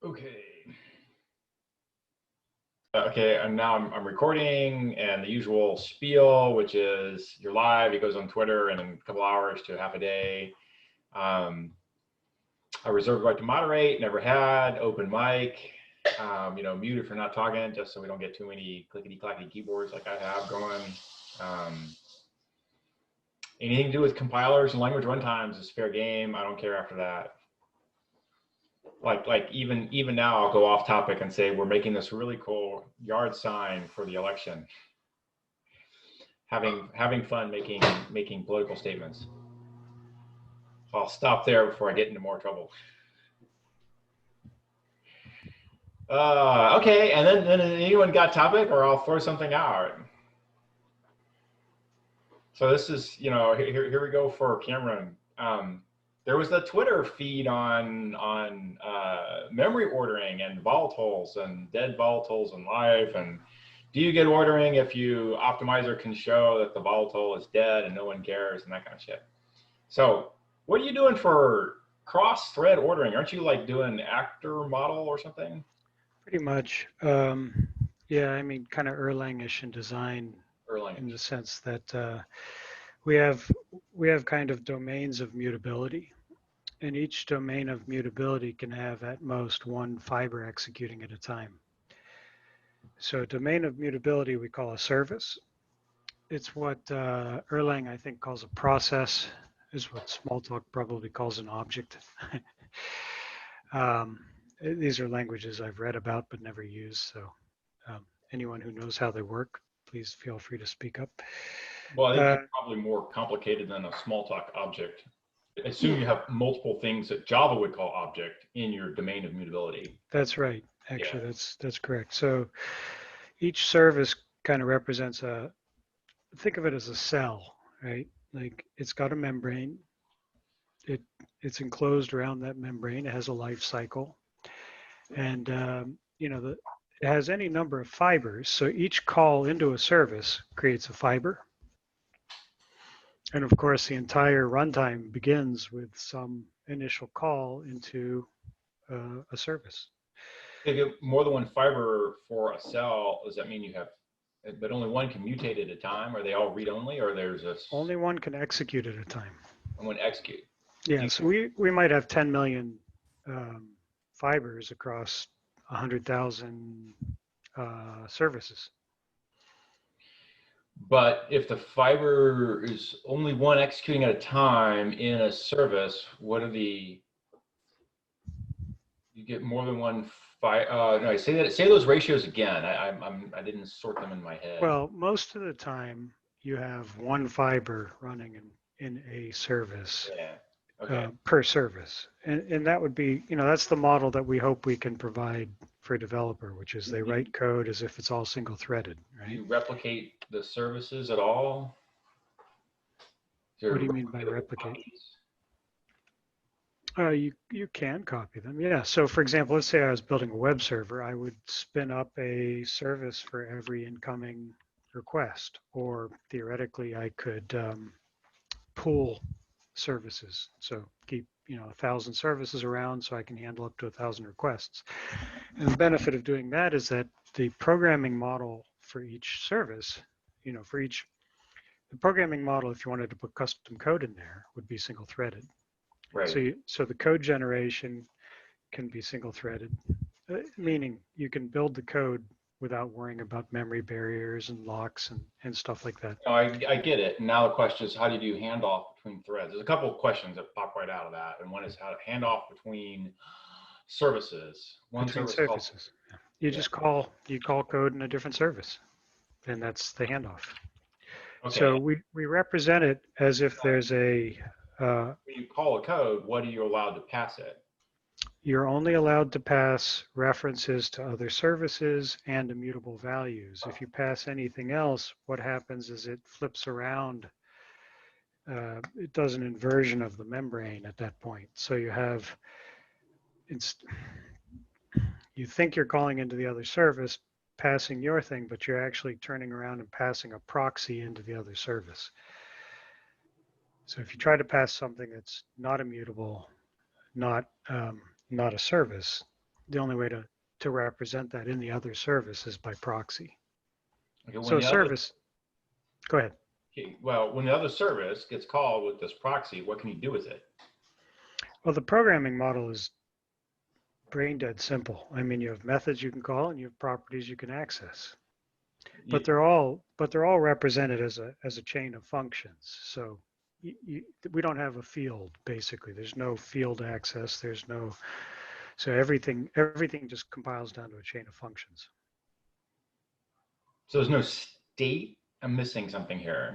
Okay. Okay, and now I'm recording, and the usual spiel, which is you're live. It goes on Twitter in a couple hours to half a day. I reserve the right to moderate. Never had open mic. Mute if you're not talking, just so we don't get too many clickety-clackety keyboards like I have going. Anything to do with compilers and language runtimes is fair game. I don't care after that. Like even now, I'll go off topic and say we're making this really cool yard sign for the election. Having fun making political statements. So I'll stop there before I get into more trouble. Okay, and then anyone got topic, or I'll throw something out. So this is, here we go for Cameron. There was the Twitter feed on memory ordering and volatiles and dead volatiles in life. And do you get ordering if you optimizer can show that the volatile is dead and no one cares and that kind of shit? So what are you doing for cross-thread ordering? Aren't you like doing actor model or something? Pretty much. Yeah, I mean, kind of Erlang-ish in design, in the sense that we have kind of domains of mutability, and each domain of mutability can have at most one fiber executing at a time. So a domain of mutability we call a service. It's what Erlang, I think, calls a process, is what Smalltalk probably calls an object. These are languages I've read about but never used, so anyone who knows how they work, please feel free to speak up. Well, I think it's probably more complicated than a Smalltalk object. I assume you have multiple things that Java would call object in your domain of mutability. That's right. Actually, yeah. That's correct. So each service kind of represents think of it as a cell, right? Like it's got a membrane. It's enclosed around that membrane. It has a life cycle. And, it has any number of fibers. So each call into a service creates a fiber. And of course, the entire runtime begins with some initial call into a service. If you have more than one fiber for a cell, does that mean you have, but only one can mutate at a time? Are they all read-only, or there's a... Only one can execute at a time. And one execute. Yeah, so we might have 10 million fibers across 100,000 services. But if the fiber is only one executing at a time in a service, what are you get more than one no, say those ratios again. I didn't sort them in my head. Well, most of the time you have one fiber running in a service. Yeah. Okay. Per service, and that would be, that's the model that we hope we can provide for a developer, which is they write code as if it's all single-threaded, right? Do you replicate the services at all? What do you mean by replicate? You can copy them, yeah. So for example, let's say I was building a web server, I would spin up a service for every incoming request, or theoretically I could pool services. So keep 1,000 services around so I can handle up to 1,000 requests. And the benefit of doing that is that the programming model for each service, the programming model, if you wanted to put custom code in there, would be single-threaded. Right. So the code generation can be single-threaded, meaning you can build the code without worrying about memory barriers and locks and stuff like that. No, I get it. Now the question is, how do you do handoff between threads? There's a couple of questions that pop right out of that. And one is how to hand off between services. Between services. You just call code in a different service, and that's the handoff. Okay. So we represent it as if there's a... when you call a code, what are you allowed to pass it? You're only allowed to pass references to other services and immutable values. If you pass anything else, what happens is it flips around. It does an inversion of the membrane at that point. So you think you're calling into the other service, passing your thing, but you're actually turning around and passing a proxy into the other service. So if you try to pass something that's not immutable, not a service, the only way to represent that in the other service is by proxy. Okay, So service, go ahead. Okay, well, when the other service gets called with this proxy, what can you do with it? Well, the programming model is brain dead simple. I mean, you have methods you can call and you have properties you can access. But they're all represented as a chain of functions. So we don't have a field basically. There's no field access. There's no, so everything just compiles down to a chain of functions. So there's no state. I'm missing something here.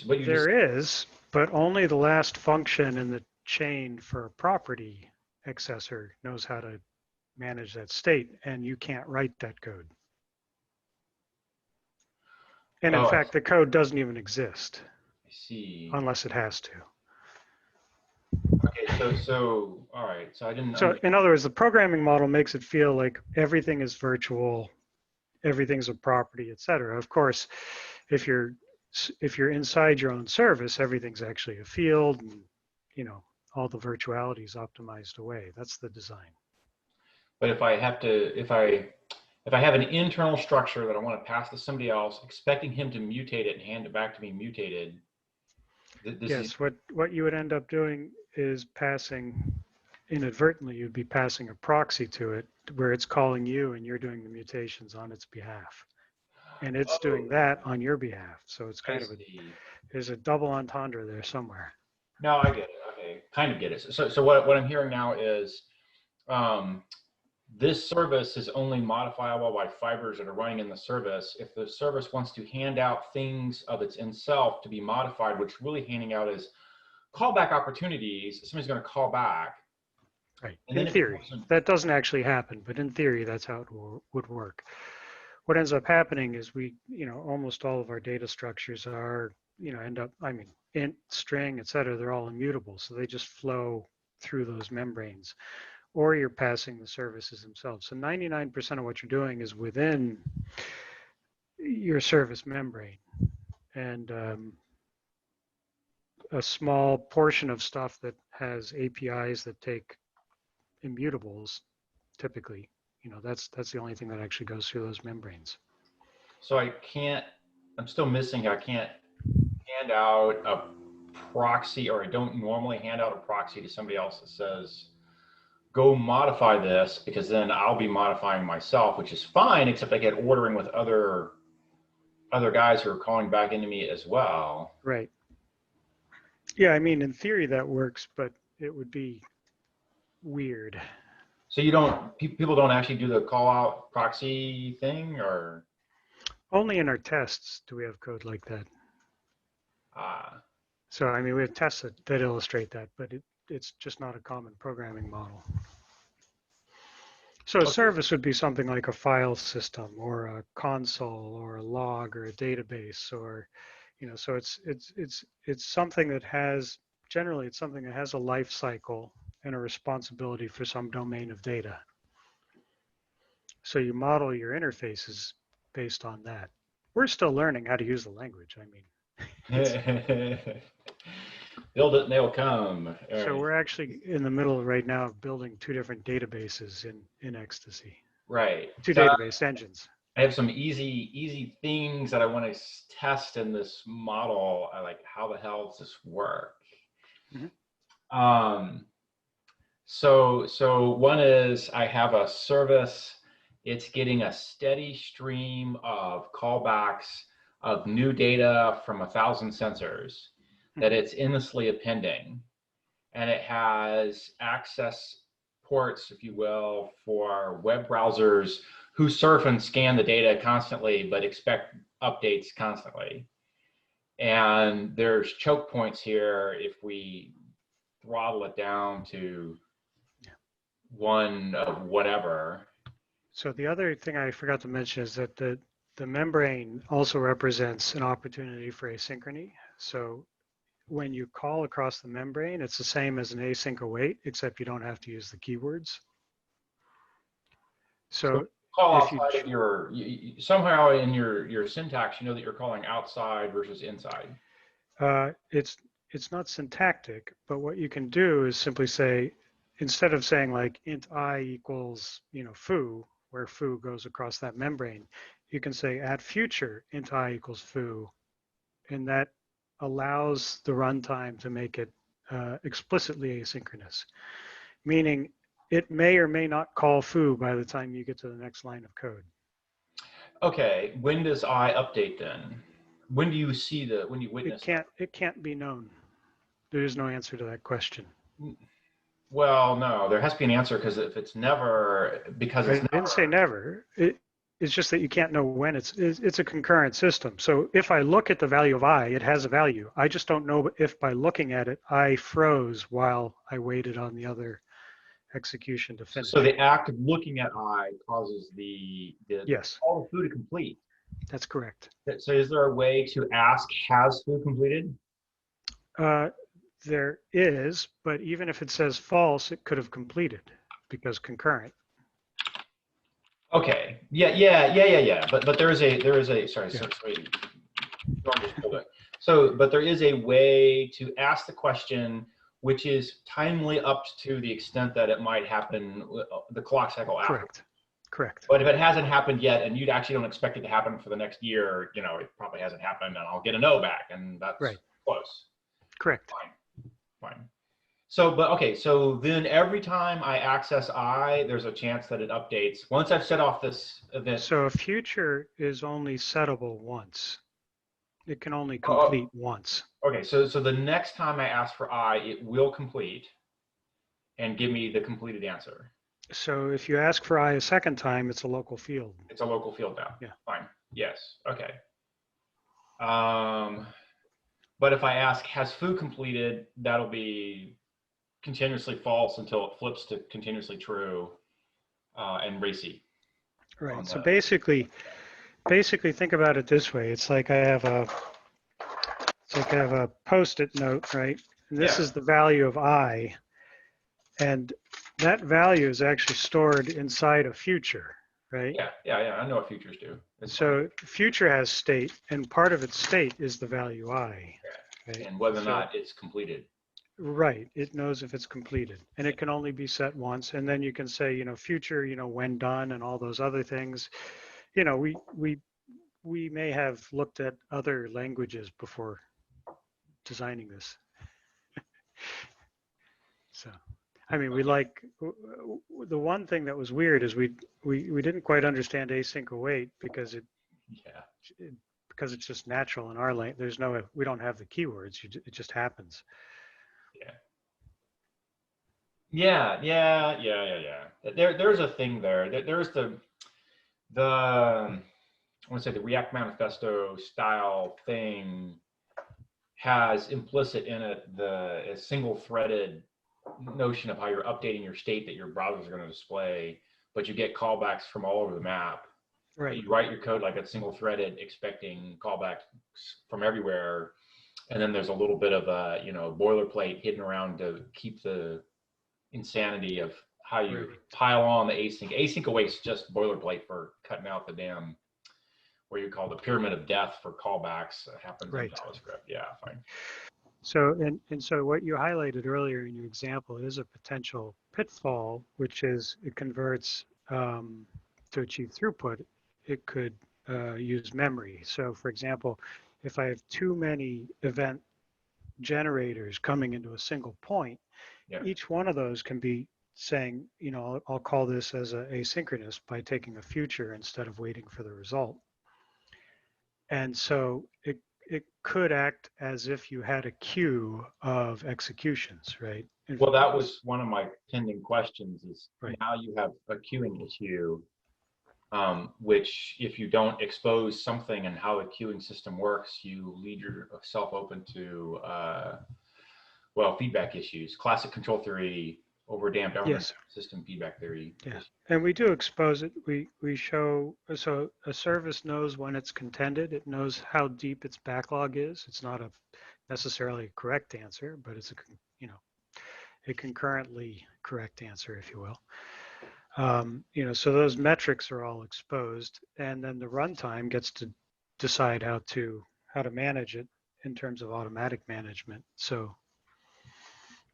What you There is, but only the last function in the chain for a property accessor knows how to manage that state, and you can't write that code. And in fact, the code doesn't even exist. I see. Unless it has to. Okay, so all right. So I didn't. So in other words, the programming model makes it feel like everything is virtual, everything's a property, etc. Of course, if you're inside your own service, everything's actually a field, and you know all the virtuality is optimized away. That's the design. But if I have to, if I have an internal structure that I want to pass to somebody else, expecting him to mutate it and hand it back to me mutated. Yes, what you would end up doing is passing, inadvertently, you'd be passing a proxy to it where it's calling you and you're doing the mutations on its behalf. And it's doing that on your behalf. So it's kind of there's a double entendre there somewhere. No, I get it. Okay, kind of get it. So what I'm hearing now is this service is only modifiable by fibers that are running in the service. If the service wants to hand out things of its in self to be modified, which really handing out is callback opportunities, somebody's going to call back. Right. In theory, that doesn't actually happen, but in theory, that's how it would work. What ends up happening is almost all of our data structures are, end up, int, string, et cetera, they're all immutable. So they just flow through those membranes. Or you're passing the services themselves. So 99% of what you're doing is within your service membrane. And a small portion of stuff that has APIs that take immutables, typically, that's the only thing that actually goes through those membranes. So I'm still missing, I can't hand out a proxy, or I don't normally hand out a proxy to somebody else that says, go modify this, because then I'll be modifying myself, which is fine, except I get ordering with other guys who are calling back into me as well. Right. Yeah, in theory that works, but it would be weird. So people don't actually do the call out proxy thing, or? Only in our tests do we have code like that. So, we have tests that illustrate that, but it's just not a common programming model. So a service would be something like a file system or a console or a log or a database, or, so it's something that has, generally it's something that has a life cycle and a responsibility for some domain of data. So you model your interfaces based on that. We're still learning how to use the language. Build it and they'll come. So we're actually in the middle right now of building two different databases in Ecstasy. Right. Two database engines. I have some easy things that I want to test in this model. I like, how the hell does this work? Mm-hmm. So one is I have a service. It's getting a steady stream of callbacks of new data from 1,000 sensors that it's endlessly appending. And it has access ports, if you will, for web browsers who surf and scan the data constantly, but expect updates constantly. And there's choke points here if we throttle it down to one of whatever. So the other thing I forgot to mention is that the membrane also represents an opportunity for asynchrony. So when you call across the membrane, it's the same as an async await, except you don't have to use the keywords. So call outside of somehow in your syntax, that you're calling outside versus inside. It's not syntactic, but what you can do is simply say, instead of saying like int I equals, foo, where foo goes across that membrane, you can say at future int I equals foo, and that allows the runtime to make it explicitly asynchronous, meaning it may or may not call foo by the time you get to the next line of code. Okay, when does I update then? When do you see when you witness it can't be known. There is no answer to that question. Well, no, there has to be an answer, because if it's never, I didn't say never. It's just that you can't know when. It's a concurrent system. So if I look at the value of I, it has a value. I just don't know if by looking at it, I froze while I waited on the other execution to finish. So the act of looking at I causes yes, all the foo to complete. That's correct. So is there a way to ask, has foo completed? There is, but even if it says false, it could have completed because concurrent. Okay. Yeah. But there is a sorry. So, but there is a way to ask the question, which is timely up to the extent that it might happen the clock cycle after. Correct. But if it hasn't happened yet, and you actually don't expect it to happen for the next year, it probably hasn't happened, and I'll get a no back, and that's close. Correct. Fine. So, but okay, so then every time I access I, there's a chance that it updates. Once I've set off this event. So a future is only settable once. It can only complete once. Okay, so the next time I ask for I, it will complete and give me the completed answer. So if you ask for I a second time, it's a local field. It's a local field now. Yeah. Fine. Yes. Okay. But if I ask, has foo completed, that'll be continuously false until it flips to continuously true and racy. Right. So basically think about it this way. It's like I have a Post-it note, right? And this is the value of I, and that value is actually stored inside a future, right? Yeah. I know what futures do. So future has state, and part of its state is the value I. Yeah. Right? And whether or not it's completed. Right. It knows if it's completed, and it can only be set once. And then you can say, future, when done, and all those other things. We may have looked at other languages before designing this. So, I mean, the one thing that was weird is we didn't quite understand async await because because it's just natural in our language. We don't have the keywords. It just happens. Yeah. There's a thing there. There's I want to say the React Manifesto style thing has implicit in it a single-threaded notion of how you're updating your state that your browsers are going to display, but you get callbacks from all over the map. Right. You write your code like it's single-threaded, expecting callbacks from everywhere, and then there's a little bit of a boilerplate hidden around to keep the insanity of how you pile on the async. Async await's just boilerplate for cutting out the damn, what you call the pyramid of death for callbacks. That happens in JavaScript. Yeah, fine. So and so what you highlighted earlier in your example is a potential pitfall, which is it converts to achieve throughput. It could use memory. So for example, if I have too many event generators coming into a single point, each one of those can be saying, I'll call this as asynchronous by taking a future instead of waiting for the result. And so it could act as if you had a queue of executions, right? Well, that was one of my pending questions is now you have a queuing issue, which if you don't expose something and how the queuing system works, you leave yourself open to, feedback issues, classic control theory, over-damped system feedback theory. Yeah, and we do expose it. We show, so a service knows when it's contended. It knows how deep its backlog is. It's not necessarily a correct answer, but it's a concurrently correct answer, if you will. So those metrics are all exposed, and then the runtime gets to decide how to manage it in terms of automatic management. So,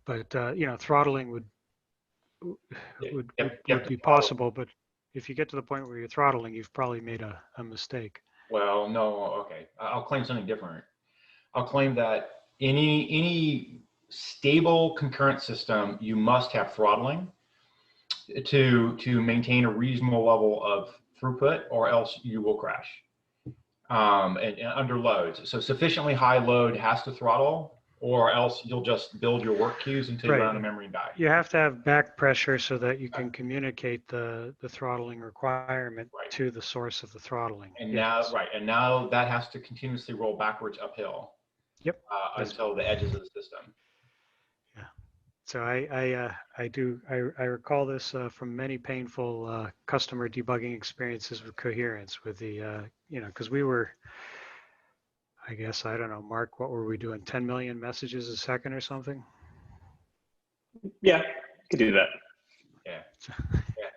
but throttling would be possible, but if you get to the point where you're throttling, you've probably made a mistake. Well, no, okay. I'll claim something different. I'll claim that any stable concurrent system, you must have throttling to maintain a reasonable level of throughput, or else you will crash. And under loads. So sufficiently high load has to throttle, or else you'll just build your work queues until you run out of memory and die. You have to have back pressure so that you can communicate the throttling requirement to the source of the throttling. And now, and now that has to continuously roll backwards uphill. Yep. Until the edges of the system. Yeah. So I recall this from many painful customer debugging experiences with coherence, with the because we were, I guess, I don't know, Mark, what were we doing? 10 million messages a second or something? Yeah, you could do that. Yeah. Yeah.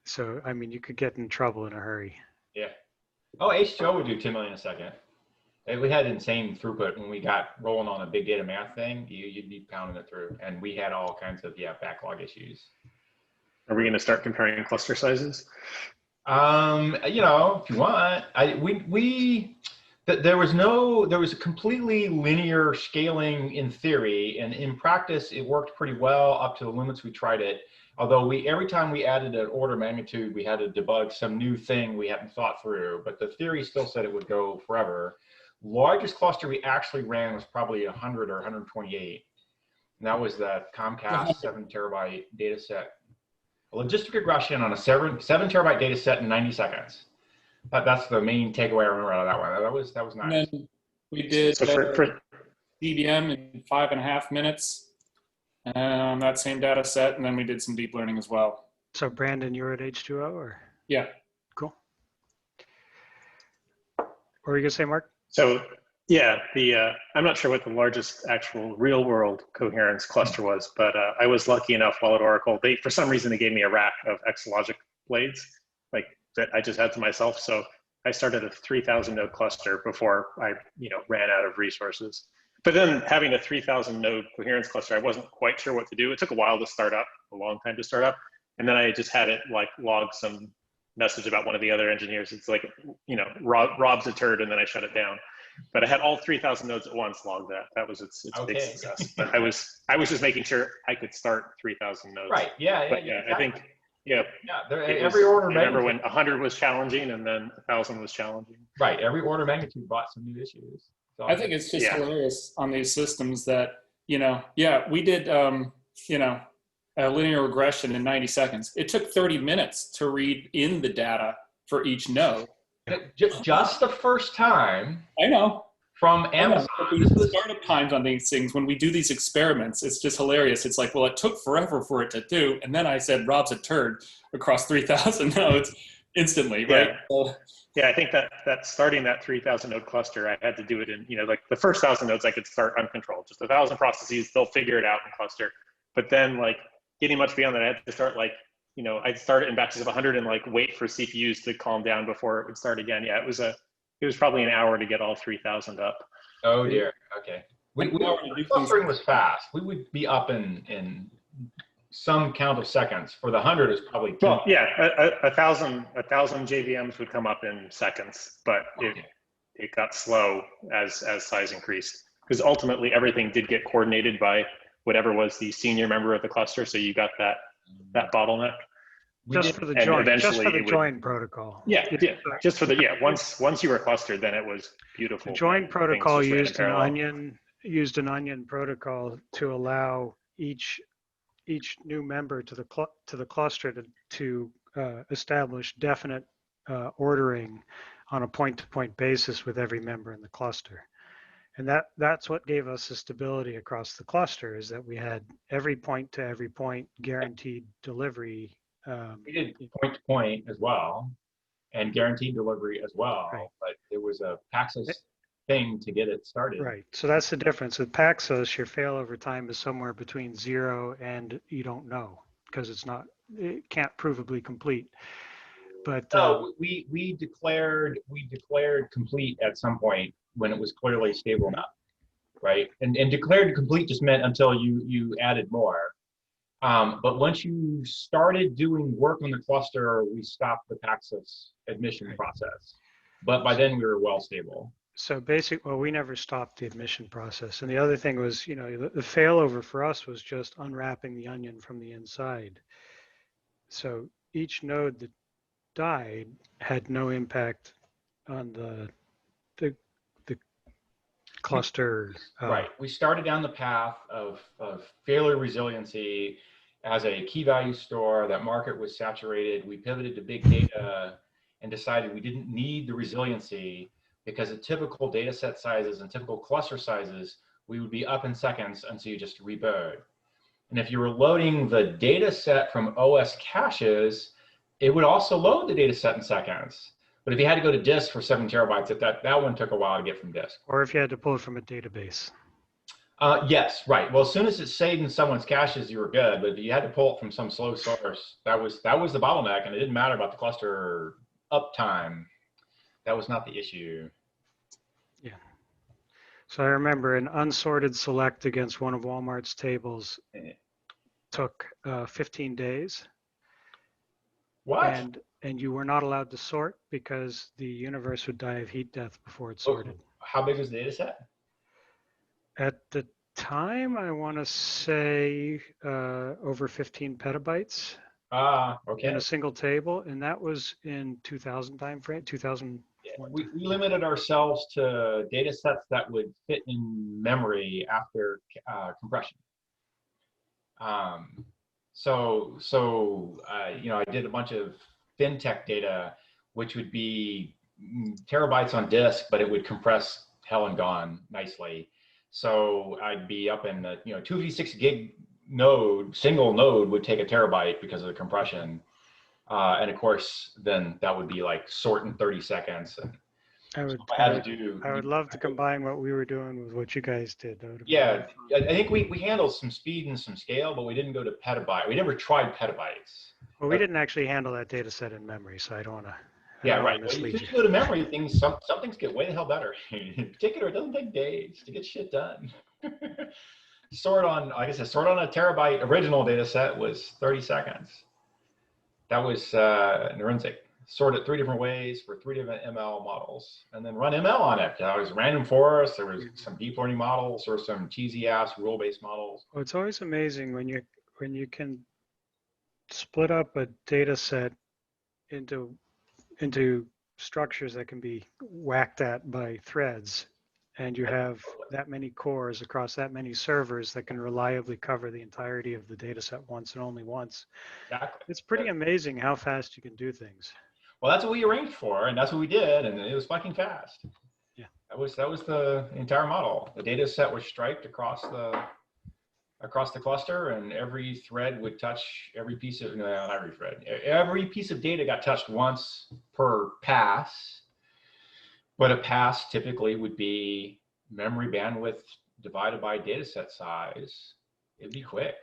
So, I mean, you could get in trouble in a hurry. Yeah. Oh, H2O would do 10 million a second. We had insane throughput when we got rolling on a big data math thing. You'd be pounding it through, and we had all kinds of backlog issues. Are we going to start comparing cluster sizes? If you want, there was a completely linear scaling in theory, and in practice it worked pretty well up to the limits we tried it. Although every time we added an order of magnitude, we had to debug some new thing we hadn't thought through, but the theory still said it would go forever. Largest cluster we actually ran was probably 100 or 128. And that was the Comcast 7 terabyte data set. A logistic regression on a 7 terabyte data set in 90 seconds. That's the main takeaway I remember out of that one. That was nice. And then we did DBM in 5.5 minutes on that same data set, and then we did some deep learning as well. So Brandon, you're at H2O, or? Yeah. Cool. What were you gonna say, Mark? So yeah, I'm not sure what the largest actual real world coherence cluster was, but I was lucky enough while at Oracle, for some reason they gave me a rack of Exalogic blades, like that I just had to myself. So I started a 3,000 node cluster before I ran out of resources. But then having a 3,000 node coherence cluster, I wasn't quite sure what to do. It took a while to start up, a long time to start up. And then I just had it like log some message about one of the other engineers. It's like, Rob's a turd, and then I shut it down. But I had all 3,000 nodes at once log that. That was its big success. But I was just making sure I could start 3,000 nodes. Right. Yeah. But exactly. I think every order of I remember magnitude. when 100 was challenging, and then 1,000 was challenging. Right. Every order of magnitude brought some new issues. So I think it's just hilarious on these systems that we did a linear regression in 90 seconds. It took 30 minutes to read in the data for each node. Just the first time. I know. From Amazon. The startup times on these things, when we do these experiments, it's just hilarious. It's like, well, it took forever for it to do. And then I said, Rob's a turd across 3,000 nodes instantly, right? Yeah, I think that starting that 3,000 node cluster, I had to do it in, like the first 1,000 nodes I could start uncontrolled, just 1,000 processes, they'll figure it out in cluster. But then like getting much beyond that, I had to start like, I'd start it in batches of 100 and like wait for CPUs to calm down before it would start again. Yeah, it was probably an hour to get all 3,000 up. Oh dear. Okay. Clustering was fast. We would be up in some count of seconds. For the 100 is probably 2. Well, yeah, 1,000 JVMs would come up in seconds, but it got slow as size increased, because ultimately everything did get coordinated by whatever was the senior member of the cluster. So you got that bottleneck. Just for the join protocol. Yeah, just for once you were clustered, then it was beautiful. The join protocol used an onion protocol to allow each new member to the cluster to establish definite ordering on a point-to-point basis with every member in the cluster. And that's what gave us the stability across the cluster, is that we had every point to every point guaranteed delivery. We did point to point as well, and guaranteed delivery as well, right. But there was a Paxos thing to get it started. Right. So that's the difference. With Paxos, your failover time is somewhere between 0 and you don't know, because it can't provably complete. But we declared complete at some point when it was clearly stable enough, right? And declared complete just meant until you added more. But once you started doing work on the cluster, we stopped the Paxos admission process. But by then we were well stable. So well, we never stopped the admission process. And the other thing was, you know, the failover for us was just unwrapping the onion from the inside. So each node that died had no impact on the cluster. Right. We started down the path of failure resiliency as a key value store. That market was saturated. We pivoted to big data and decided we didn't need the resiliency because at typical data set sizes and typical cluster sizes, we would be up in seconds until you just reboot. And if you were loading the data set from OS caches, it would also load the data set in seconds. But if you had to go to disk for 7 terabytes, that one took a while to get from disk. Or if you had to pull it from a database. Yes, right. Well, as soon as it saved in someone's caches, you were good. But if you had to pull it from some slow source, that was the bottleneck, and it didn't matter about the cluster uptime. That was not the issue. Yeah. So I remember an unsorted select against one of Walmart's tables took 15 days. What? And you were not allowed to sort because the universe would die of heat death before it sorted. How big was the data set? At the time, I want to say over 15 petabytes. Okay. In a single table, and that was in 2000 timeframe, 2001. Yeah, we limited ourselves to data sets that would fit in memory after compression. You know, I did a bunch of fintech data, which would be terabytes on disk, but it would compress hell and gone nicely. So I'd be up in the, you know, 256 gig node, single node would take a terabyte because of the compression. And of course, then that would be like sort in 30 seconds. And I would love to combine what we were doing with what you guys did. Yeah, I think we handled some speed and some scale, but we didn't go to petabyte. We never tried petabytes. Well, we didn't actually handle that data set in memory, so I don't want to. Yeah, right. Well, if you go to memory, some things get way the hell better. In particular, it doesn't take days to get shit done. Sort on, like I said, sort on a terabyte original data set was 30 seconds. That was Nurinsic. Sort it 3 different ways for 3 different ML models, and then run ML on it. There was random forest, there was some deep learning models, or some cheesy ass rule-based models. Well, it's always amazing when you can split up a data set into structures that can be whacked at by threads, and you have that many cores across that many servers that can reliably cover the entirety of the data set once and only once. Exactly. It's pretty amazing how fast you can do things. Well, that's what we arranged for, and that's what we did, and it was fucking fast. Yeah. That was the entire model. The data set was striped across the cluster, and every thread would touch every piece of, no, not every thread. Every piece of data got touched once per pass, but a pass typically would be memory bandwidth divided by data set size. It'd be quick.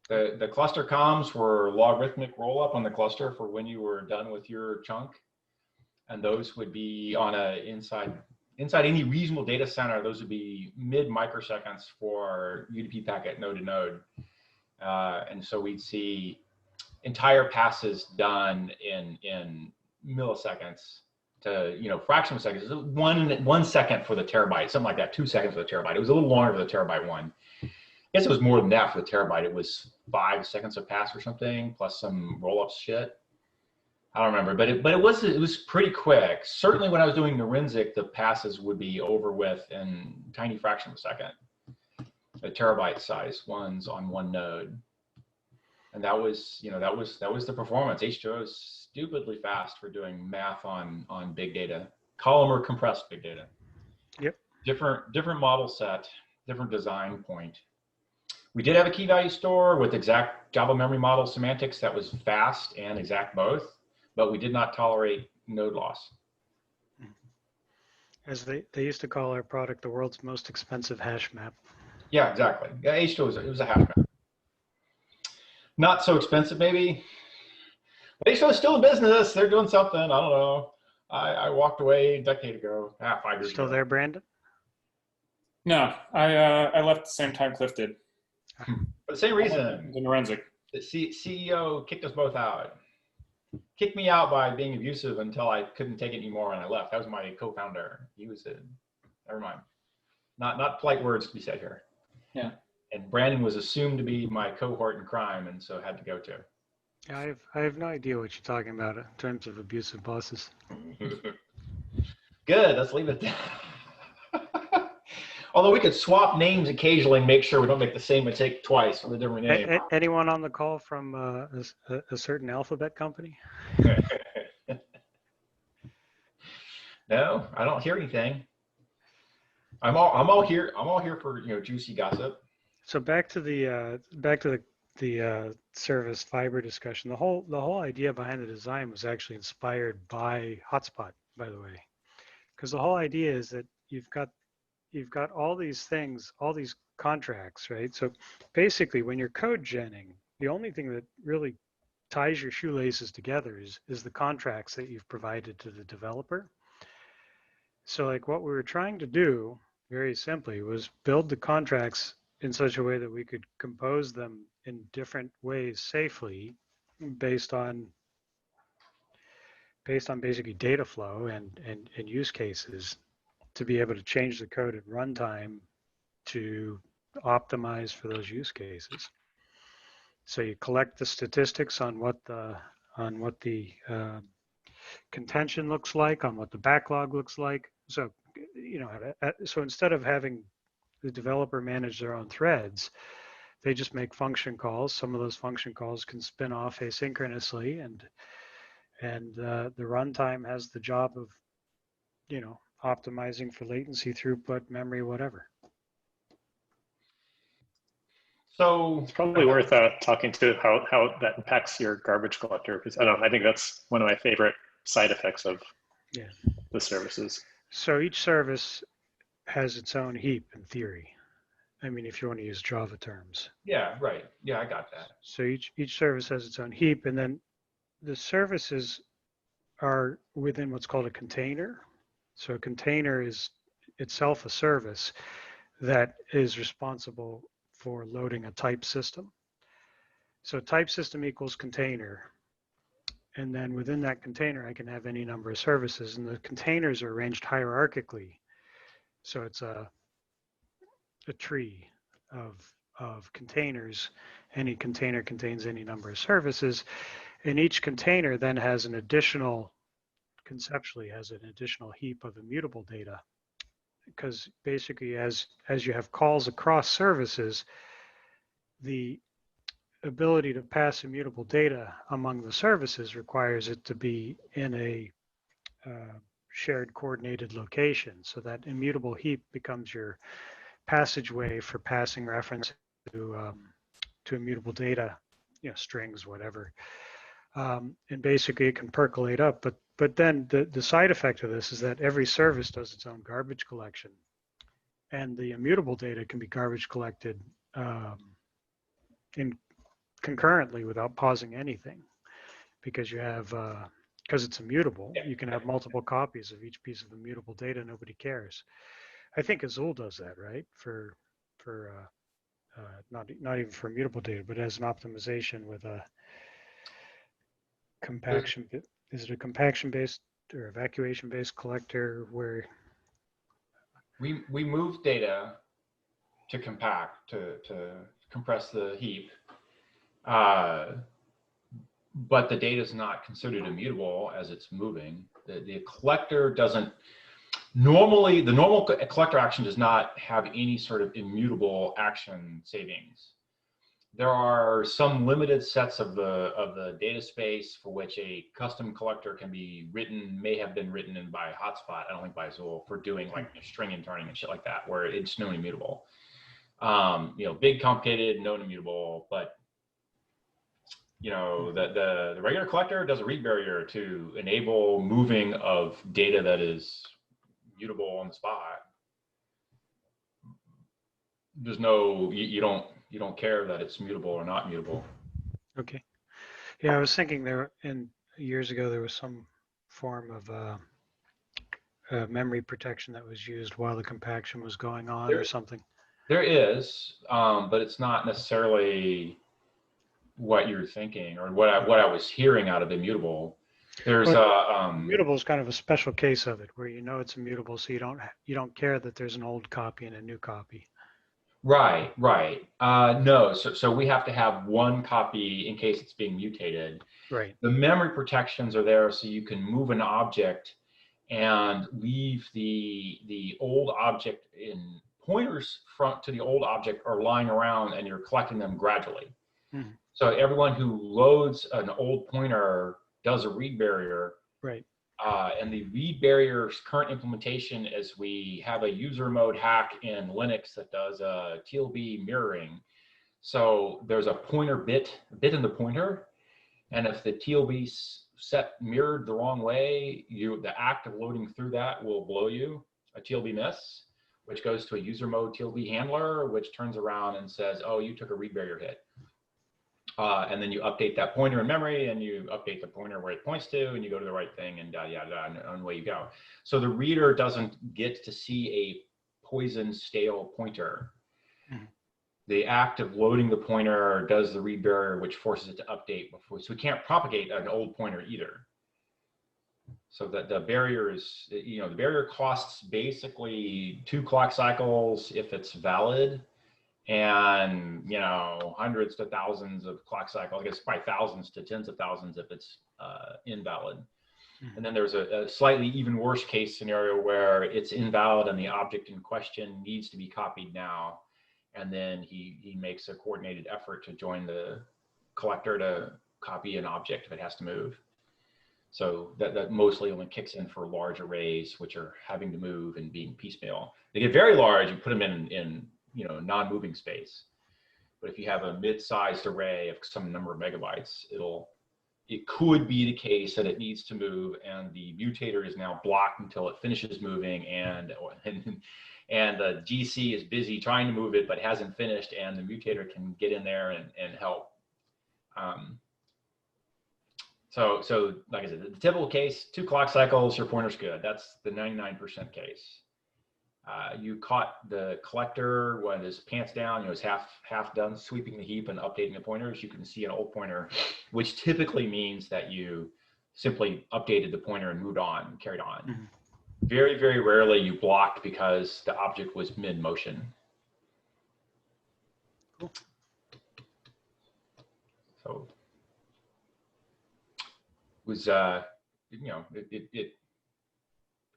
The cluster comms were logarithmic roll up on the cluster for when you were done with your chunk. And those would be on inside any reasonable data center, those would be mid microseconds for UDP packet node to node. And so we'd see entire passes done in milliseconds to, you know, fraction of seconds. 1 second for the terabyte, something like that, 2 seconds for the terabyte. It was a little longer for the terabyte one. I guess it was more than that for the terabyte. It was 5 seconds of pass or something, plus some roll-up shit. I don't remember, but it was pretty quick. Certainly when I was doing Nurinsic, the passes would be over with in tiny fraction of a second. The terabyte size ones on one node. And that was, you know, that was the performance. H2O is stupidly fast for doing math on big data. Column or compressed big data. Yep. Different model set, different design point. We did have a key value store with exact Java memory model semantics that was fast and exact both, but we did not tolerate node loss. As they used to call our product the world's most expensive hash map. Yeah, exactly. Yeah, H2O was a hash map. Not so expensive, maybe. But H2O is still in business. They're doing something. I don't know. I walked away a decade ago, 5 years ago. Still there, Brandon? No, I left the same time Cliff did. For the same reason. The Nurinsic. The CEO kicked us both out. Kicked me out by being abusive until I couldn't take it anymore and I left. That was my co-founder. He was a, never mind. Not polite words to be said here. Yeah. And Brandon was assumed to be my cohort in crime, and so had to go too. Yeah, I have no idea what you're talking about in terms of abusive bosses. Good, let's leave it there. Although we could swap names occasionally and make sure we don't make the same mistake twice with a different name. Anyone on the call from a certain alphabet company? No, I don't hear anything. I'm all here for juicy gossip. So back to the service fiber discussion. The whole idea behind the design was actually inspired by Hotspot, by the way, because the whole idea is that you've got all these things, all these contracts, right? So basically, when you're code genning, the only thing that really ties your shoelaces together is the contracts that you've provided to the developer. So like what we were trying to do, very simply, was build the contracts in such a way that we could compose them in different ways safely based on basically data flow and use cases, to be able to change the code at runtime to optimize for those use cases. So you collect the statistics on what the contention looks like, on what the backlog looks like. So so instead of having the developer manage their own threads, they just make function calls. Some of those function calls can spin off asynchronously, and the runtime has the job of optimizing for latency, throughput, memory, whatever. So it's probably worth talking to how that impacts your garbage collector, because I think that's one of my favorite side effects of the services. So each service has its own heap in theory. I mean, if you want to use Java terms. Yeah, right. Yeah, I got that. So each service has its own heap, and then the services are within what's called a container. So a container is itself a service that is responsible for loading a type system. So type system equals container. And then within that container, I can have any number of services, and the containers are arranged hierarchically. So it's a tree of containers. Any container contains any number of services, and each container then has conceptually has an additional heap of immutable data, because basically as you have calls across services, the ability to pass immutable data among the services requires it to be in a shared coordinated location. So that immutable heap becomes your passageway for passing reference to immutable data, strings, whatever. And basically it can percolate up, but then the side effect of this is that every service does its own garbage collection, and the immutable data can be garbage collected concurrently without pausing anything, because you have because it's immutable. You can have multiple copies of each piece of immutable data. Nobody cares. I think Azul does that, right? For not even for immutable data, but as an optimization with a compaction. Is it a compaction based or evacuation based collector where we move data to compact, to compress the heap, but the data is not considered immutable as it's moving. The collector doesn't normally, the normal collector action does not have any sort of immutable action savings. There are some limited sets of the data space for which a custom collector can be written, may have been written in by Hotspot, I don't think by Azul, for doing like string interning and shit like that, where it's known immutable. Big, complicated, known immutable, but the regular collector does a read barrier to enable moving of data that is mutable on the spot. There's no, you don't care that it's mutable or not mutable. Okay. Yeah, I was thinking years ago there was some form of memory protection that was used while the compaction was going on or something. There is, but it's not necessarily what you're thinking or what I was hearing out of immutable. There's immutable is kind of a special case of it, where you know it's immutable, so you don't care that there's an old copy and a new copy. Right. No, so we have to have one copy in case it's being mutated. Right. The memory protections are there so you can move an object and leave the old object in pointers front to the old object are lying around, and you're collecting them gradually. Mm-hmm. So everyone who loads an old pointer does a read barrier. Right. And the read barrier's current implementation is we have a user mode hack in Linux that does TLB mirroring. So there's a pointer bit in the pointer, and if the TLB set mirrored the wrong way, the act of loading through that will blow you a TLB miss, which goes to a user mode TLB handler, which turns around and says, oh, you took a read barrier hit. And then you update that pointer in memory, and you update the pointer where it points to, and you go to the right thing, and and away you go. So the reader doesn't get to see a poison stale pointer. Mm-hmm. The act of loading the pointer does the read barrier, which forces it to update before. So we can't propagate an old pointer either. So that the barrier is, the barrier costs basically 2 clock cycles if it's valid, and hundreds to thousands of clock cycles. I guess probably thousands to tens of thousands if it's invalid. Mm-hmm. And then there's a slightly even worse case scenario where it's invalid and the object in question needs to be copied now, and then he makes a coordinated effort to join the collector to copy an object if it has to move. So that mostly only kicks in for large arrays, which are having to move and being piecemeal. They get very large, you put them in non-moving space. But if you have a mid-sized array of some number of megabytes, it could be the case that it needs to move, and the mutator is now blocked until it finishes moving, and the GC is busy trying to move it but hasn't finished, and the mutator can get in there and help. So like I said, the typical case, 2 clock cycles, your pointer's good. That's the 99% case. You caught the collector when his pants down, it's half done sweeping the heap and updating the pointers. You can see an old pointer, which typically means that you simply updated the pointer and moved on and carried on. Mm-hmm. Very, very rarely you blocked because the object was mid-motion. Cool. So it was,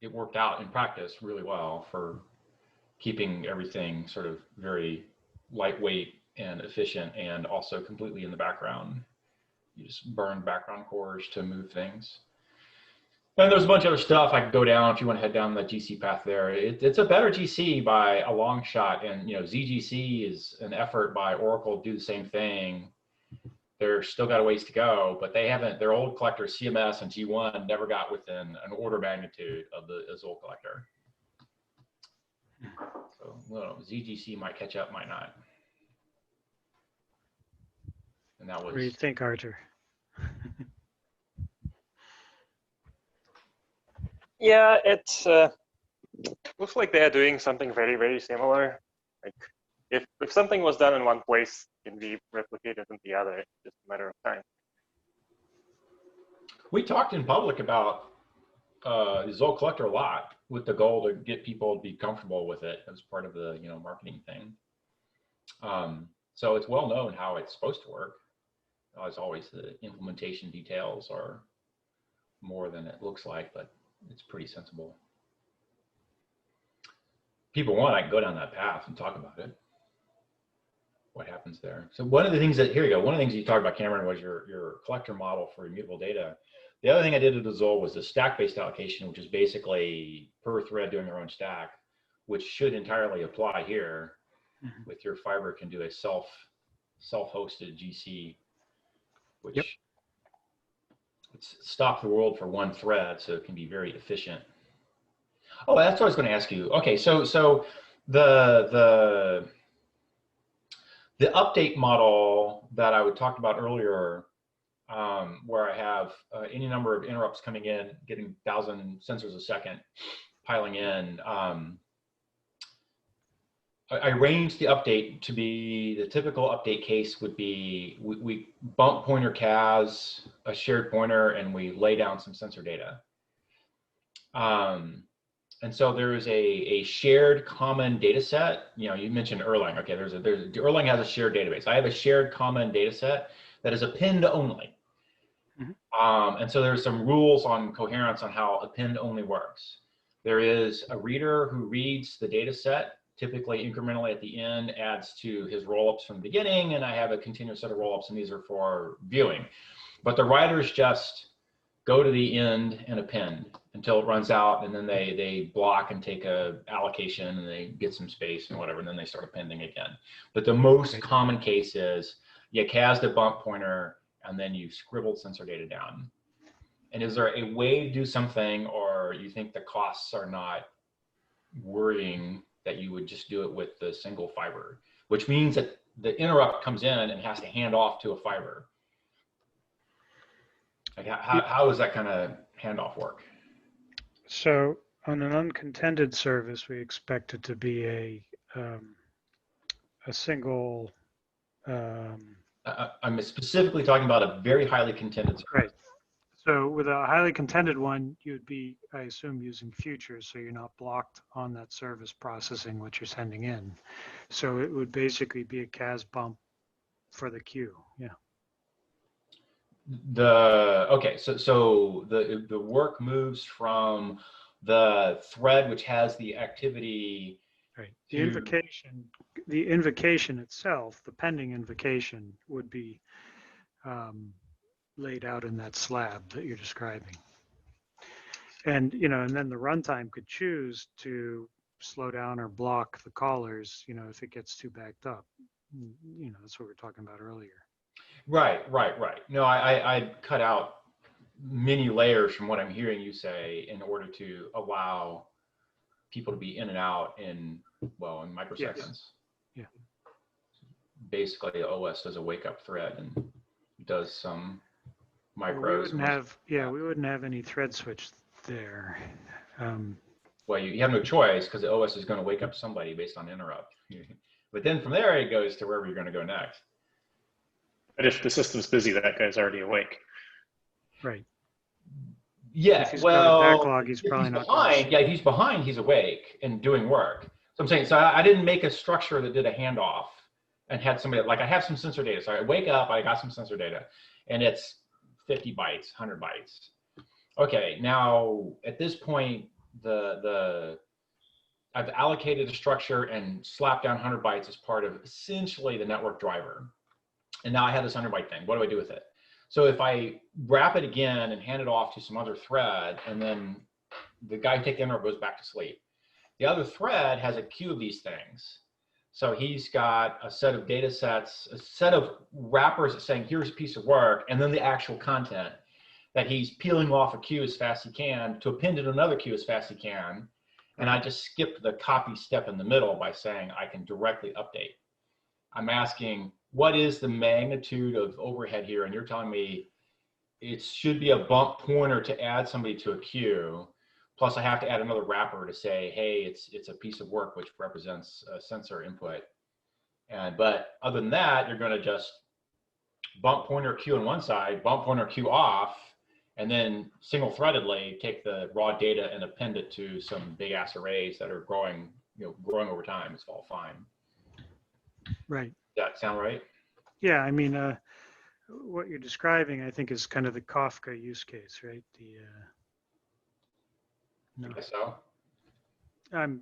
it worked out in practice really well for keeping everything sort of very lightweight and efficient, and also completely in the background. You just burn background cores to move things. And there's a bunch of other stuff I could go down if you want to head down the GC path there. It's a better GC by a long shot, and ZGC is an effort by Oracle to do the same thing. They're still got a ways to go, but they haven't. Their old collector CMS and G1 never got within an order of magnitude of the old collector. So well, ZGC might catch up, might not. And that was. What do you think, Arthur? Yeah, it's looks like they're doing something very, very similar. Like if something was done in one place, it can be replicated in the other. It's just a matter of time. We talked in public about the Zoll collector a lot, with the goal to get people to be comfortable with it as part of the marketing thing. So it's well known how it's supposed to work. As always, the implementation details are more than it looks like, but it's pretty sensible. People want, I can go down that path and talk about it. What happens there? So one of the things here you go. One of the things you talked about, Cameron, was your collector model for immutable data. The other thing I did at Zoll was the stack-based allocation, which is basically per thread doing their own stack, which should entirely apply here. Mm-hmm. With your fiber can do a self-hosted GC, which yep. It's stop the world for one thread, so it can be very efficient. Oh, that's what I was going to ask you. Okay, so the update model that I talked about earlier, where I have any number of interrupts coming in, getting 1,000 sensors a second, piling in. I arranged the update to be, the typical update case would be, we bump pointer cas, a shared pointer, and we lay down some sensor data. And so there is a shared common data set. You know, you mentioned Erlang. Okay, Erlang has a shared database. I have a shared common data set that is append-only. And so there's some rules on coherence on how append-only works. There is a reader who reads the data set, typically incrementally at the end, adds to his rollups from the beginning, and I have a continuous set of rollups, and these are for viewing. But the writers just go to the end and append until it runs out, and then they block and take a allocation, and they get some space and whatever, and then they start appending again. But the most common case is you cas the bump pointer, and then you scribbled sensor data down. And is there a way to do something, or you think the costs are not worrying that you would just do it with the single fiber, which means that the interrupt comes in and has to hand off to a fiber? Like how does that kind of handoff work? So on an uncontended service, we expect it to be a single. I'm specifically talking about a very highly contended service. Right. So with a highly contended one, you'd be, I assume, using futures, so you're not blocked on that service processing what you're sending in. So it would basically be a cas bump for the queue. Yeah. Okay, so the work moves from the thread which has the activity. Right. The invocation itself, the pending invocation, would be laid out in that slab that you're describing. And and then the runtime could choose to slow down or block the callers, if it gets too backed up. That's what we were talking about earlier. Right. No, I cut out many layers from what I'm hearing you say in order to allow people to be in and out in microseconds. Yes. Yeah. Basically, the OS does a wake up thread and does some micros. We wouldn't have any thread switch there. Well, you have no choice because the OS is going to wake up somebody based on interrupt. But then from there, it goes to wherever you're going to go next. But if the system's busy, that guy's already awake. Right. Yeah, if he's got a backlog, he's probably not behind. Yeah, if he's behind, he's awake and doing work. So I'm saying, so I didn't make a structure that did a handoff and had somebody, like I have some sensor data. So I wake up, I got some sensor data, and it's 50 bytes, 100 bytes. Okay, now at this point, I've allocated a structure and slapped down 100 bytes as part of essentially the network driver. And now I have this 100 byte thing. What do I do with it? So if I wrap it again and hand it off to some other thread, and then the guy who takes the interrupt goes back to sleep, the other thread has a queue of these things. So he's got a set of data sets, a set of wrappers saying, here's a piece of work, and then the actual content that he's peeling off a queue as fast as he can to append it to another queue as fast as he can. And I just skipped the copy step in the middle by saying I can directly update. I'm asking, what is the magnitude of overhead here? And you're telling me it should be a bump pointer to add somebody to a queue. Plus I have to add another wrapper to say, hey, it's a piece of work which represents a sensor input. But other than that, you're going to just bump pointer queue on one side, bump pointer queue off, and then single threadedly take the raw data and append it to some big ass arrays that are growing over time. It's all fine. Right. Does that sound right? Yeah, I mean, what you're describing, I think, is kind of the Kafka use case, right? No. I guess so. I'm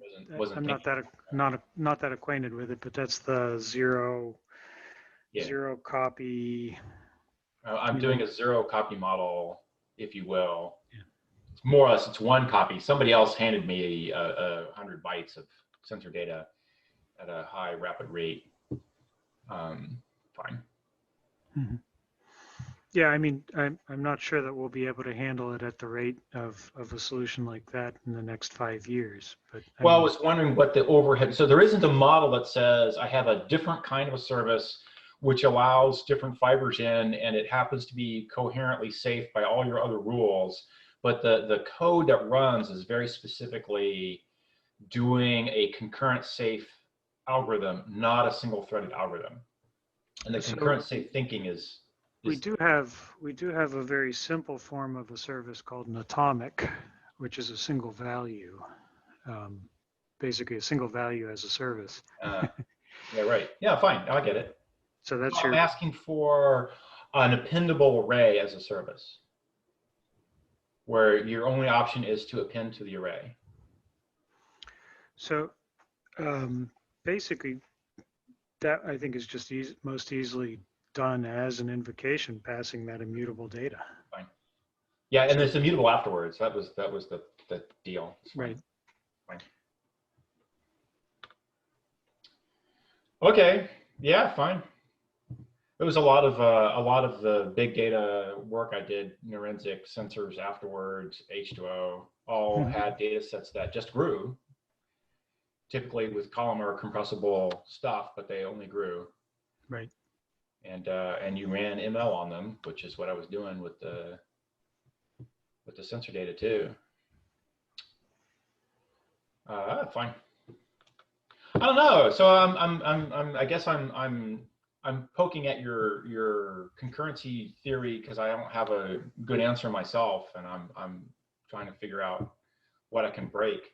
not that acquainted with it, but that's the zero copy. I'm doing a zero copy model, if you will. Yeah. It's more or less, it's one copy. Somebody else handed me 100 bytes of sensor data at a high rapid rate. Fine. Mm-hmm. Yeah, I mean, I'm not sure that we'll be able to handle it at the rate of a solution like that in the next 5 years. But I was wondering what the overhead. So there isn't a model that says I have a different kind of a service which allows different fibers in, and it happens to be coherently safe by all your other rules. But the code that runs is very specifically doing a concurrent safe algorithm, not a single-threaded algorithm. And the So concurrent state thinking is we do have a very simple form of a service called an atomic, which is a single value, basically a single value as a service. yeah, right. Yeah, fine. I get it. So that's I'm your. asking for an appendable array as a service, where your only option is to append to the array. So basically, that I think is just most easily done as an invocation, passing that immutable data. Fine. Yeah, and it's immutable afterwards. That was the deal. Right. Fine. Okay. Yeah. Fine. It was a lot of the big data work I did, Forensic sensors afterwards, H2O, all had data sets that just grew, typically with columnar compressible stuff, but they only grew. Right. And you ran ML on them, which is what I was doing with the sensor data too. Fine. I don't know. So I guess I'm poking at your concurrency theory because I don't have a good answer myself, and I'm trying to figure out what I can break.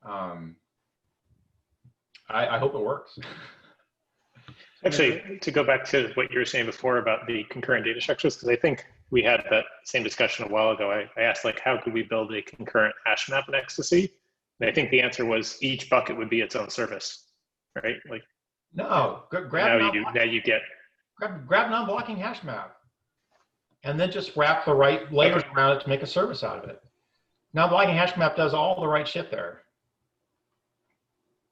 I hope it works. Actually, to go back to what you were saying before about the concurrent data structures, because I think we had that same discussion a while ago. I asked, like, how could we build a concurrent hash map in ecstasy? And I think the answer was each bucket would be its own service, right? Like, no, grab non-blocking hash map, and then just wrap the right layers around it to make a service out of it. Non-blocking hash map does all the right shit there.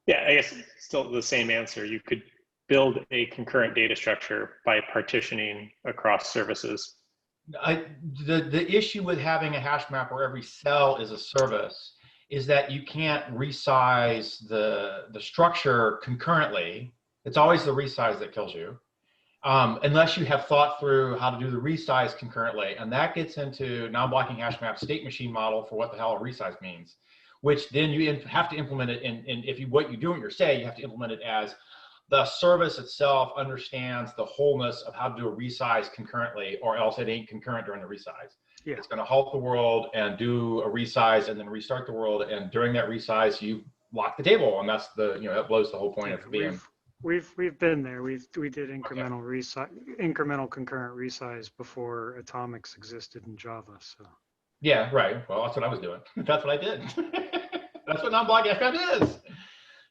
Yeah, I guess it's still the same answer. You could build a concurrent data structure by partitioning across services. The issue with having a hash map where every cell is a service is that you can't resize the structure concurrently. It's always the resize that kills you, unless you have thought through how to do the resize concurrently. And that gets into non-blocking hash map state machine model for what the hell a resize means, which then you have to implement it in, what you do in your say, you have to implement it as the service itself understands the wholeness of how to do a resize concurrently, or else it ain't concurrent during the resize. Yeah. It's going to halt the world and do a resize and then restart the world. And during that resize, you lock the table, and that's that blows the whole point of VM. We've been there. We did incremental incremental concurrent resize before atomics existed in Java. So. Yeah, right. Well, that's what I was doing. That's what I did. That's what non-blocking FM is.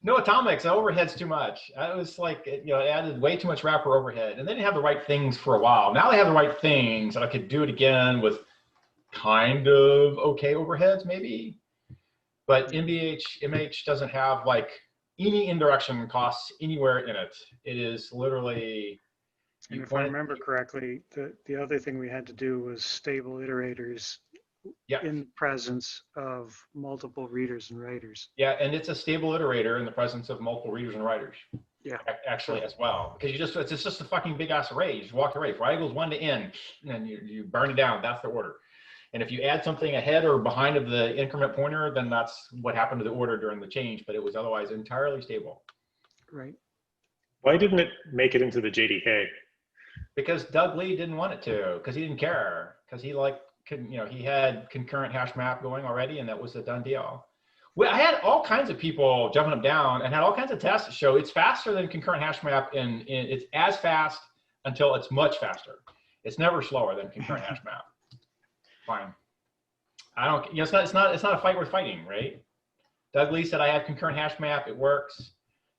No atomics, the overhead's too much. It was like, it added way too much wrapper overhead. And they didn't have the right things for a while. Now they have the right things, and I could do it again with kind of okay overheads, maybe. But MH doesn't have like any indirection costs anywhere in it. It is literally. And if I remember correctly, the other thing we had to do was stable iterators. Yeah. In presence of multiple readers and writers. Yeah, and it's a stable iterator in the presence of multiple readers and writers. Yeah. Actually, as well, because it's just a fucking big ass array. You just walk the array. If I equals 1 to n, and you burn it down. That's the order. And if you add something ahead or behind of the increment pointer, then that's what happened to the order during the change. But it was otherwise entirely stable. Right. Why didn't it make it into the JDK? Because Doug Lee didn't want it to. Because he didn't care. Because he he had concurrent hash map going already, and that was a done deal. I had all kinds of people jumping up down and had all kinds of tests that show it's faster than concurrent hash map, and it's as fast until it's much faster. It's never slower than concurrent hash map. Fine. I don't. It's not a fight worth fighting, right? Doug Lee said I have concurrent hash map. It works.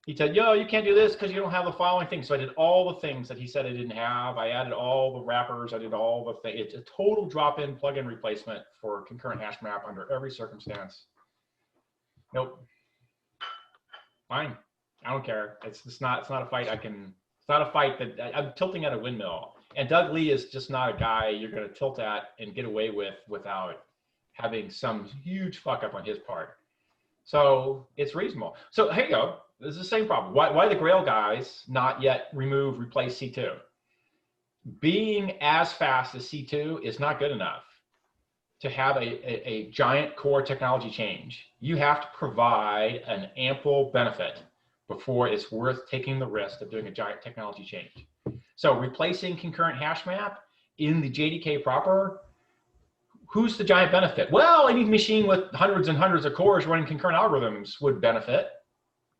He said, yo, you can't do this because you don't have the following things. So I did all the things that he said I didn't have. I added all the wrappers. I did all the things. It's a total drop-in plug-in replacement for concurrent hash map under every circumstance. Nope. Fine. I don't care. It's not a fight I can. It's not a fight that I'm tilting at a windmill. And Doug Lee is just not a guy you're going to tilt at and get away with without having some huge fuck up on his part. So it's reasonable. So here you go. This is the same problem. Why the Grail guys not yet replace C2? Being as fast as C2 is not good enough to have a giant core technology change. You have to provide an ample benefit before it's worth taking the risk of doing a giant technology change. So replacing concurrent hash map in the JDK proper, who's the giant benefit? Well, any machine with hundreds and hundreds of cores running concurrent algorithms would benefit.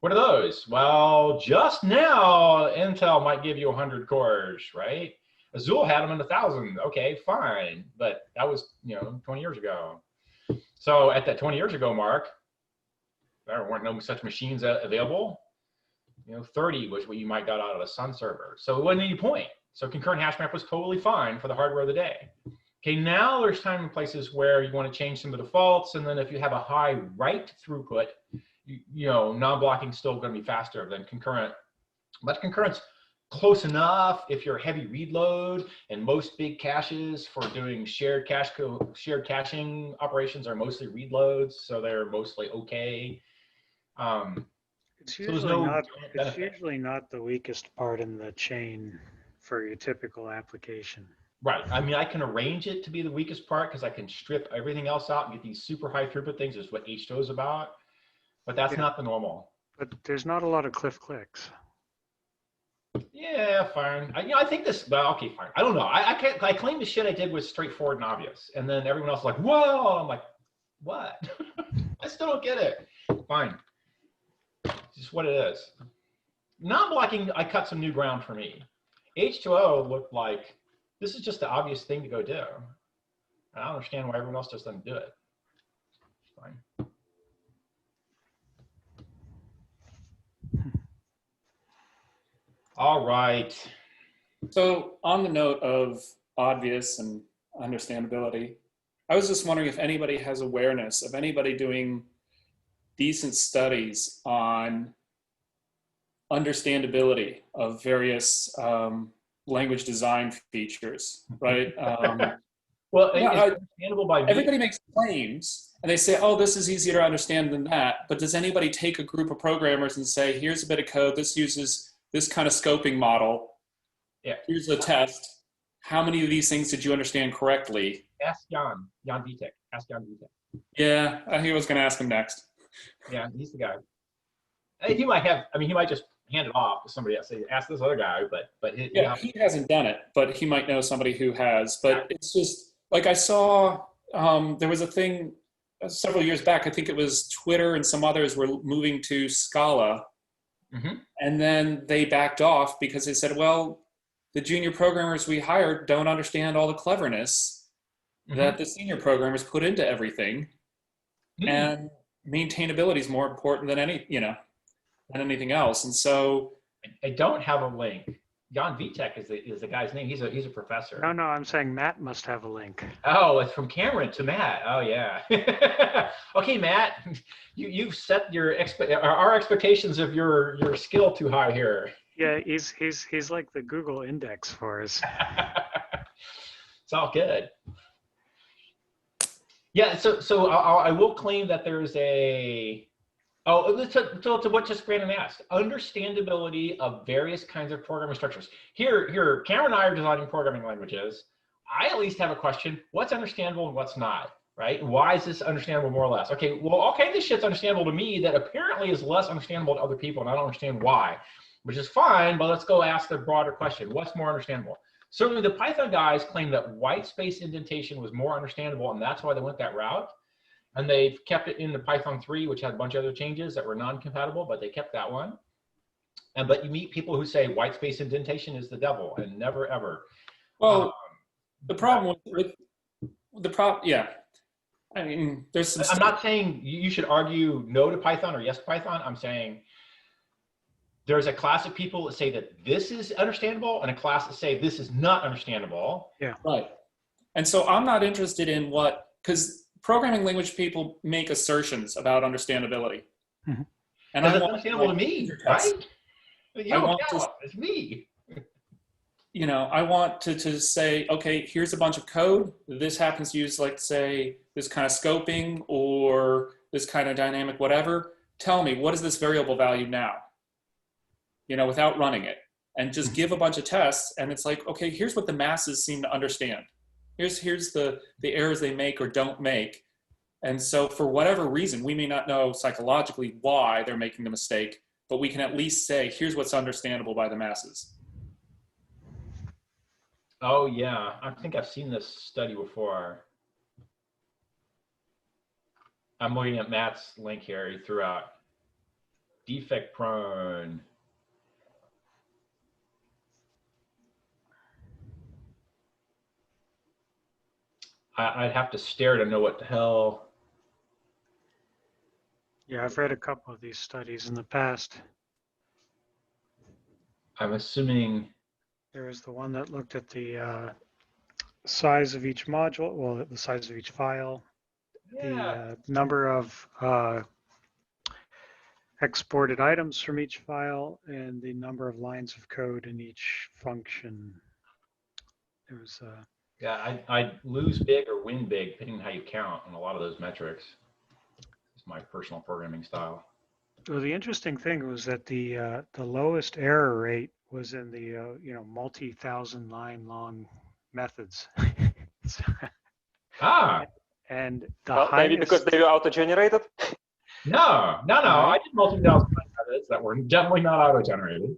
What are those? Well, just now, Intel might give you 100 cores, right? Azul had them in 1,000. Okay, fine. But that was, 20 years ago. So at that 20 years ago mark, there weren't no such machines available. 30 was what you might got out of a Sun server. So it wasn't any point. So concurrent hash map was totally fine for the hardware of the day. Okay, now there's time and places where you want to change some of the defaults, and then if you have a high write throughput, non-blocking is still going to be faster than concurrent. But concurrent's close enough if you're heavy read load, and most big caches for doing shared caching operations are mostly read loads, so they're mostly okay. It's usually not the weakest part in the chain for your typical application. Right. I mean, I can arrange it to be the weakest part because I can strip everything else out and get these super high throughput things, is what H2O is about. But that's not the normal. But there's not a lot of cliff clicks. Yeah, fine. I think this. Well, okay, fine. I don't know. I claim the shit I did was straightforward and obvious, and then everyone else is like, "Whoa!" I'm like, "What?" I still don't get it. Fine. It's just what it is. Non-blocking, I cut some new ground for me. H2O looked like this is just the obvious thing to go do. And I don't understand why everyone else just doesn't do it. It's fine. All right. So on the note of obvious and understandability, I was just wondering if anybody has awareness of anybody doing decent studies on understandability of various language design features, right? Well, it's understandable by me. Everybody makes claims and they say, oh, this is easier to understand than that. But does anybody take a group of programmers and say, here's a bit of code, this uses this kind of scoping model. Yeah. Here's a test. How many of these things did you understand correctly? Ask Jan Vitek. Ask Jan Vitek. Yeah, I was going to ask him next. Yeah, he's the guy. He might have, he might just hand it off to somebody else. Say, ask this other guy, but he hasn't done it, but he might know somebody who has. But it's just like I saw there was a thing several years back. I think it was Twitter and some others were moving to Scala, and then they backed off because they said, well, the junior programmers we hired don't understand all the cleverness that the senior programmers put into everything, and maintainability is more important than than anything else. And so I don't have a link. Jan Vitek is the guy's name. He's a professor. No, I'm saying Matt must have a link. Oh, it's from Cameron to Matt. Oh yeah. Okay, Matt, you've set our expectations of your skill too high here. Yeah, he's like the Google index for us. It's all good. Yeah, so I will claim that there's to what just Brandon asked, understandability of various kinds of programming structures. Here, Cameron and I are designing programming languages. I at least have a question: what's understandable and what's not? Right? Why is this understandable more or less? Okay, well, this shit's understandable to me that apparently is less understandable to other people, and I don't understand why, which is fine. But let's go ask the broader question: what's more understandable? Certainly, the Python guys claim that white space indentation was more understandable, and that's why they went that route. And they've kept it in the Python 3, which had a bunch of other changes that were non-compatible, but they kept that one. But you meet people who say white space indentation is the devil, and never ever. Well, the problem with the problem, yeah. I mean, there's some. I'm not saying you should argue no to Python or yes to Python. I'm saying there's a class of people that say that this is understandable, and a class that say this is not understandable. Yeah. Right. And so I'm not interested in because programming language people make assertions about understandability. Mm-hmm. And it's understandable to me, right? It's me. I want to say, okay, here's a bunch of code. This happens to use, like, say, this kind of scoping or this kind of dynamic whatever. Tell me, what is this variable value now? Without running it. And just give a bunch of tests, and it's like, okay, here's what the masses seem to understand. Here's the errors they make or don't make. And so for whatever reason, we may not know psychologically why they're making the mistake, but we can at least say, here's what's understandable by the masses. Oh yeah, I think I've seen this study before. I'm looking at Matt's link here. He threw out defect prone. I'd have to stare to know what the hell. Yeah, I've read a couple of these studies in the past. I'm assuming. There was the one that looked at the size of each module, well, the size of each file, Yeah. the number of exported items from each file, and the number of lines of code in each function. There was Yeah, I lose big or win big, depending on how you count on a lot of those metrics. It's my personal programming style. well, the interesting thing was that the lowest error rate was in the multi-thousand line long methods. Ah, And the Well, highest, maybe because they were auto-generated. no. I did multi-thousand methods that were definitely not auto-generated.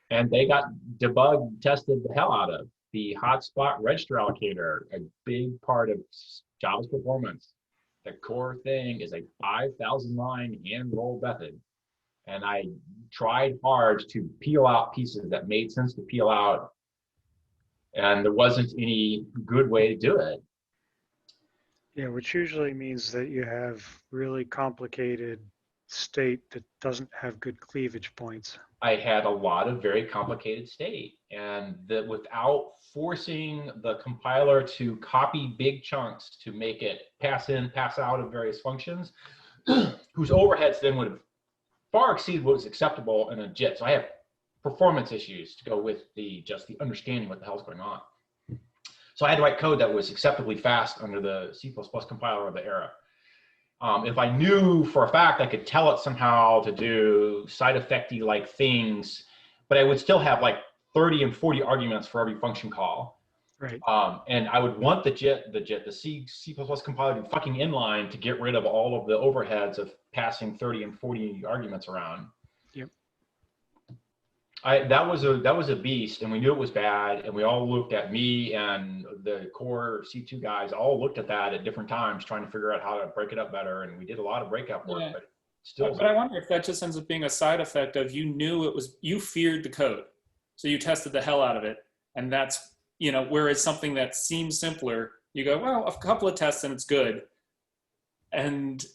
And they got debug tested the hell out of. The hotspot register allocator, a big part of Java's performance. The core thing is a 5,000 line hand roll method. And I tried hard to peel out pieces that made sense to peel out. And there wasn't any good way to do it. yeah, which usually means that you have really complicated state that doesn't have good cleavage points. I had a lot of very complicated state, and that without forcing the compiler to copy big chunks to make it pass in, pass out of various functions, whose overheads then would far exceed what was acceptable in a JIT. So I have performance issues to go with just the understanding what the hell's going on. So I had to write code that was acceptably fast under the C++ compiler of the era. If I knew for a fact I could tell it somehow to do side effecty like things, but I would still have like 30 and 40 arguments for every function call. Right. And I would want the C++ compiler to fucking inline to get rid of all of the overheads of passing 30 and 40 arguments around. Yep. That was a beast, and we knew it was bad, and we all looked at me and the core C2 guys all looked at that at different times, trying to figure out how to break it up better, and we did a lot of breakup work, but still. But I wonder if that just ends up being a side effect of you feared the code, so you tested the hell out of it, and that's whereas something that seems simpler, you go, well, a couple of tests and it's good, and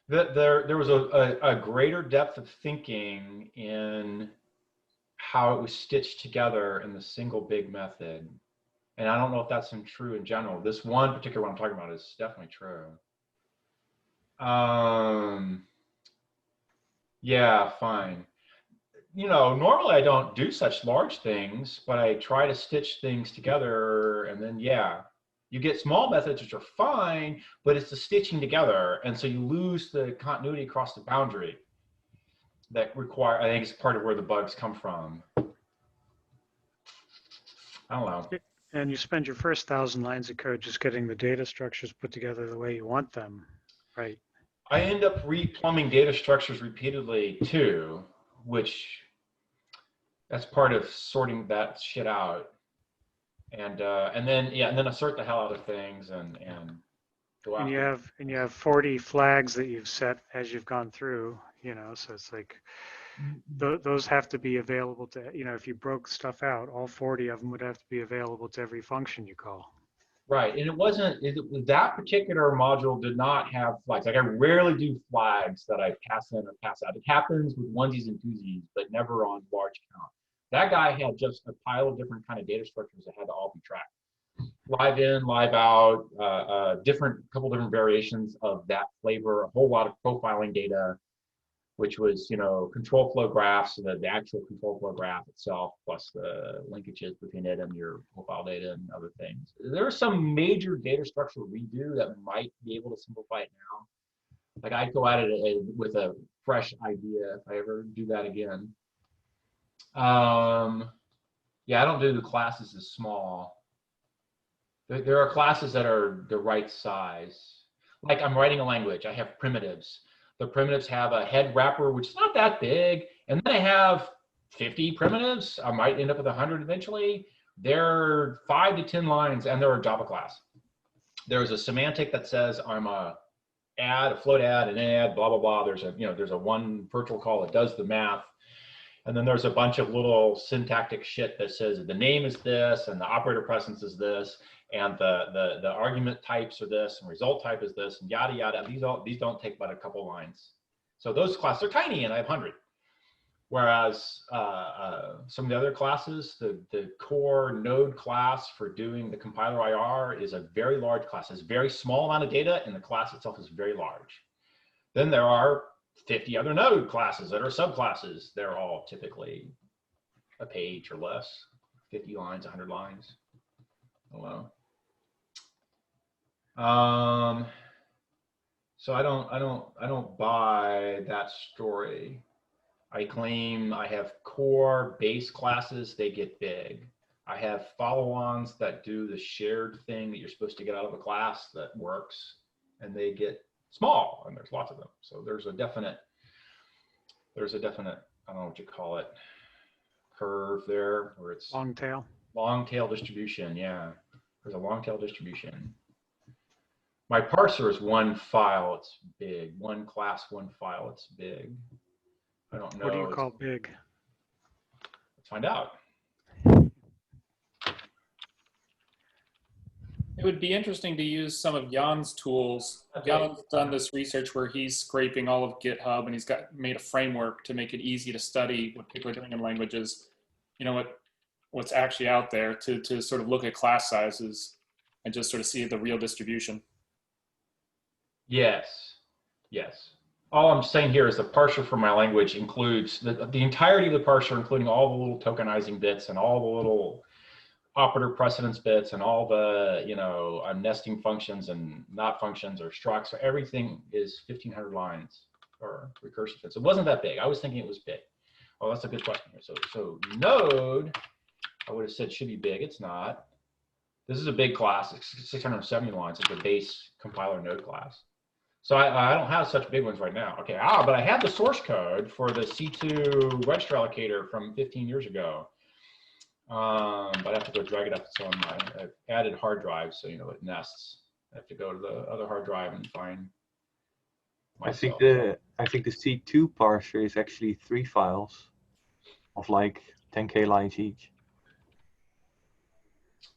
There was a greater depth of thinking in how it was stitched together in the single big method. And I don't know if that's true in general. This one particular one I'm talking about is definitely true. Yeah, fine. Normally I don't do such large things, but I try to stitch things together, and then, yeah. You get small methods, which are fine, but it's the stitching together. And so you lose the continuity across the boundary that I think is part of where the bugs come from. I don't know. And you spend your first 1,000 lines of code just getting the data structures put together the way you want them, right? I end up replumbing data structures repeatedly too, which that's part of sorting that shit out. And then assert the hell out of things and go after. And you have 40 flags that you've set as you've gone through, so it's like those have to be available to, if you broke stuff out, all 40 of them would have to be available to every function you call. Right, and that particular module did not have flags. Like I rarely do flags that I pass in or pass out. It happens with onesies and twosies, but never on large count. That guy had just a pile of different kind of data structures that had to all be tracked. Live in, live out, couple different variations of that flavor, a whole lot of profiling data, which was, control flow graphs, so the actual control flow graph itself, plus the linkages between it and your profile data and other things. There's some major data structural redo that might be able to simplify it now. Like I'd go at it with a fresh idea if I ever do that again. Yeah, I don't do the classes as small. There are classes that are the right size. Like I'm writing a language, I have primitives. The primitives have a head wrapper, which is not that big. And then I have 50 primitives. I might end up with 100 eventually. They're 5 to 10 lines, and they're a Java class. There's a semantic that says I'm a add, a float add, an add, blah, blah, blah. There's a, there's a one virtual call that does the math. And then there's a bunch of little syntactic shit that says the name is this, and the operator presence is this, and the argument types are this, and result type is this, and yada, yada. These don't take but a couple lines. So those classes are tiny, and I have 100. Whereas some of the other classes, the core node class for doing the compiler IR is a very large class. It's a very small amount of data, and the class itself is very large. Then there are 50 other node classes that are subclasses. They're all typically a page or less, 50 lines, 100 lines. Oh, wow. So I don't buy that story. I claim I have core base classes, they get big. I have follow-ons that do the shared thing that you're supposed to get out of a class that works, and they get small, and there's lots of them. So there's a definite, I don't know what you call it, curve there, where it's long tail. Long tail distribution, yeah. There's a long tail distribution. My parser is one file, it's big. One class, one file, it's big. I don't know. What do you call big? Let's find out. It would be interesting to use some of Jan's tools. Okay. Jan's done this research where he's scraping all of GitHub, and he's made a framework to make it easy to study what people are doing in languages. You know, what's actually out there to sort of look at class sizes and just sort of see the real distribution. Yes, yes. All I'm saying here is the parser for my language includes the entirety of the parser, including all the little tokenizing bits and all the little operator precedence bits and all the, nesting functions and not functions or structs. So everything is 1,500 lines or recursive bits. It wasn't that big. I was thinking it was big. Oh, that's a good question here. So node, I would have said should be big. It's not. This is a big class. It's 670 lines. It's a base compiler node class. So I don't have such big ones right now. Okay, but I have the source code for the C2 register allocator from 15 years ago. But I have to go drag it up. So I've added hard drives, so it nests. I have to go to the other hard drive and find myself. I think the C2 parser is actually 3 files of like 10K lines each.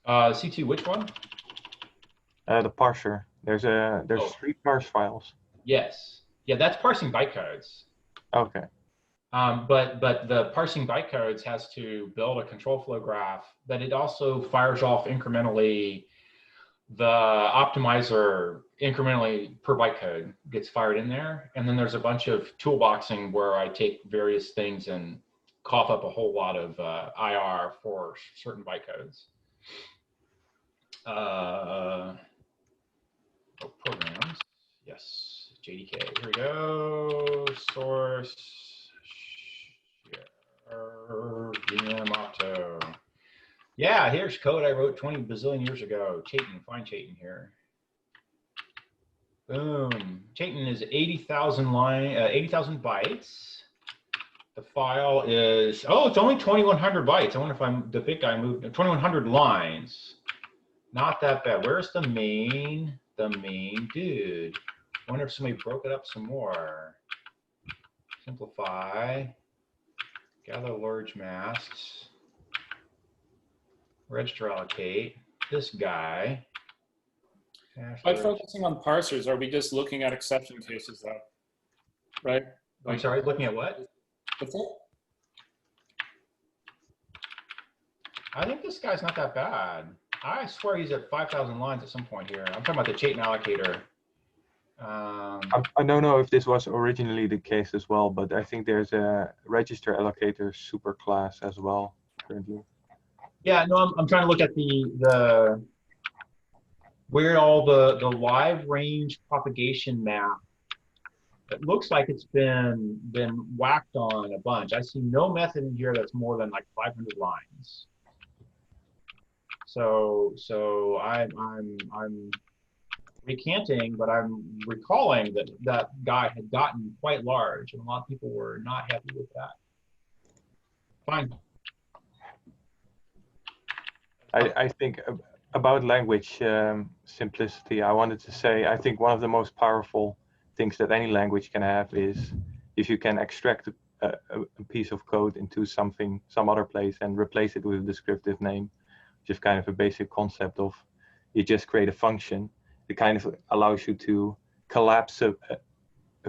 C2, which one? The parser. There's 3 parse files. Yes. Yeah, that's parsing bytecodes. Okay. But the parsing bytecodes has to build a control flow graph, but it also fires off incrementally. The optimizer incrementally per bytecode gets fired in there. And then there's a bunch of toolboxing where I take various things and cough up a whole lot of IR for certain bytecodes. Programs, yes, JDK, here we go, source, share, VM auto. Yeah, here's code I wrote 20 bazillion years ago. Chaitin, find Chaitin here. Boom, Chaitin is 80,000 bytes. The file is, it's only 2,100 bytes. I wonder if the big guy moved, 2,100 lines. Not that bad. Where's the main dude? I wonder if somebody broke it up some more. Simplify, gather large masks, register allocate, this guy. By focusing on parsers, are we just looking at exception cases though? Right? I'm sorry, looking at what? What's it? I think this guy's not that bad. I swear he's at 5,000 lines at some point here. I'm talking about the Chaitin allocator. I don't know if this was originally the case as well, but I think there's a register allocator superclass as well currently. Yeah, no, I'm trying to look at the where all the live range propagation map. It looks like it's been whacked on a bunch. I see no method in here that's more than like 500 lines. So I'm recanting, but I'm recalling that that guy had gotten quite large, and a lot of people were not happy with that. Fine. I think about language simplicity, I wanted to say, I think one of the most powerful things that any language can have is if you can extract a piece of code into some other place and replace it with a descriptive name, which is kind of a basic concept of you just create a function. It kind of allows you to collapse a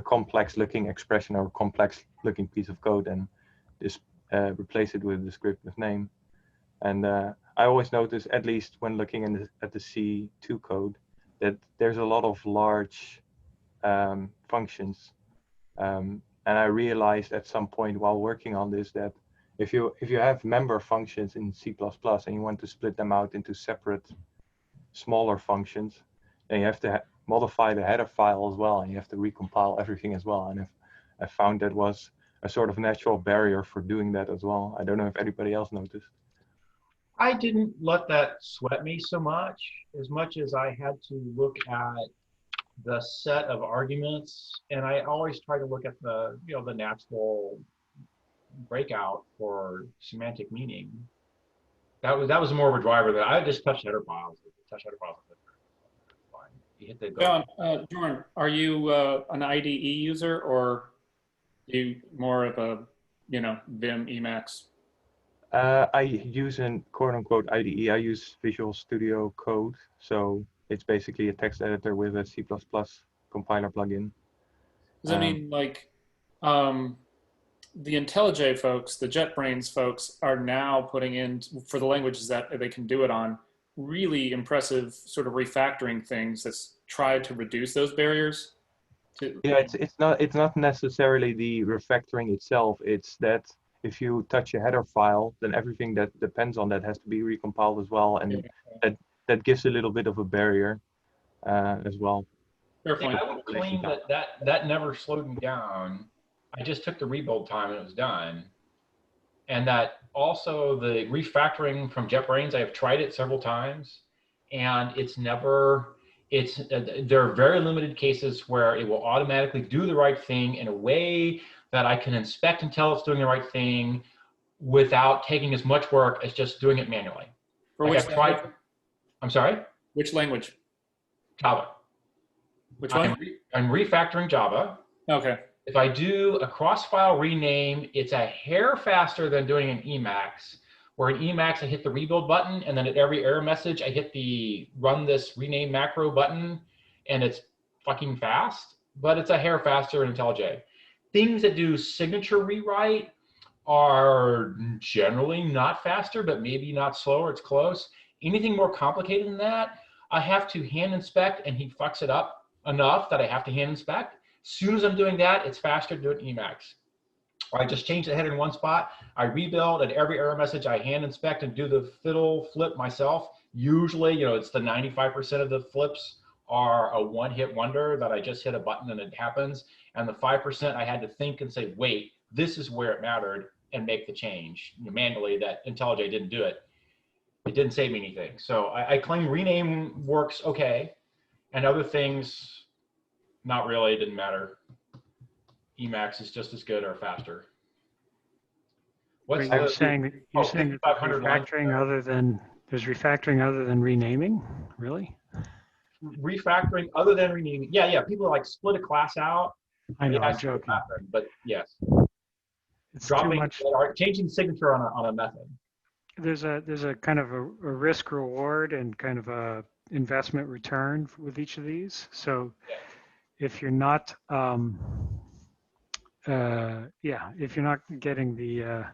complex looking expression or a complex looking piece of code and just replace it with a descriptive name. And I always notice, at least when looking at the C2 code, that there's a lot of large functions. And I realized at some point while working on this that if you have member functions in C++ and you want to split them out into separate, smaller functions, then you have to modify the header file as well, and you have to recompile everything as well. And I found that was a sort of natural barrier for doing that as well. I don't know if anybody else noticed. I didn't let that sweat me so much as I had to look at the set of arguments, and I always try to look at the the natural breakout for semantic meaning. That was more of a driver that I just touched header files. Fine. You hit the go. Jordan, are you an IDE user or you more of a Vim Emacs? I use an quote-unquote IDE. I use Visual Studio Code, so it's basically a text editor with a C++ compiler plugin. Does that mean like the IntelliJ folks, the JetBrains folks are now putting in, for the languages that they can do it on, really impressive sort of refactoring things that's tried to reduce those barriers? Yeah, it's not necessarily the refactoring itself. It's that if you touch a header file, then everything that depends on that has to be recompiled as well, and that gives a little bit of a barrier as well. Fair point. I would claim that never slowed me down. I just took the rebuild time and it was done. And that also the refactoring from JetBrains, I have tried it several times, and there are very limited cases where it will automatically do the right thing in a way that I can inspect and tell it's doing the right thing without taking as much work as just doing it manually. For which language? I'm sorry? Which language? Java. Which one? I'm refactoring Java. Okay. If I do a cross-file rename, it's a hair faster than doing an Emacs, where in Emacs I hit the rebuild button, and then at every error message I hit the run this rename macro button, and it's fucking fast, but it's a hair faster in IntelliJ. Things that do signature rewrite are generally not faster, but maybe not slower, it's close. Anything more complicated than that, I have to hand inspect, and he fucks it up enough that I have to hand inspect. As soon as I'm doing that, it's faster to do it in Emacs. Or I just change the header in one spot, I rebuild, at every error message I hand inspect and do the fiddle flip myself. Usually, it's the 95% of the flips are a one-hit wonder that I just hit a button and it happens. And the 5% I had to think and say, wait, this is where it mattered, and make the change manually that IntelliJ didn't do it. It didn't save me anything. So I claim rename works okay, and other things, not really, it didn't matter. Emacs is just as good or faster. What's you're saying refactoring there's refactoring other than renaming? Really? Refactoring other than renaming. Yeah. People like split a class out. I know, I'm joking. But yes. It's too much. Changing signature on a method. There's a kind of a risk reward and kind of a investment return with each of these. So if you're not if you're not getting the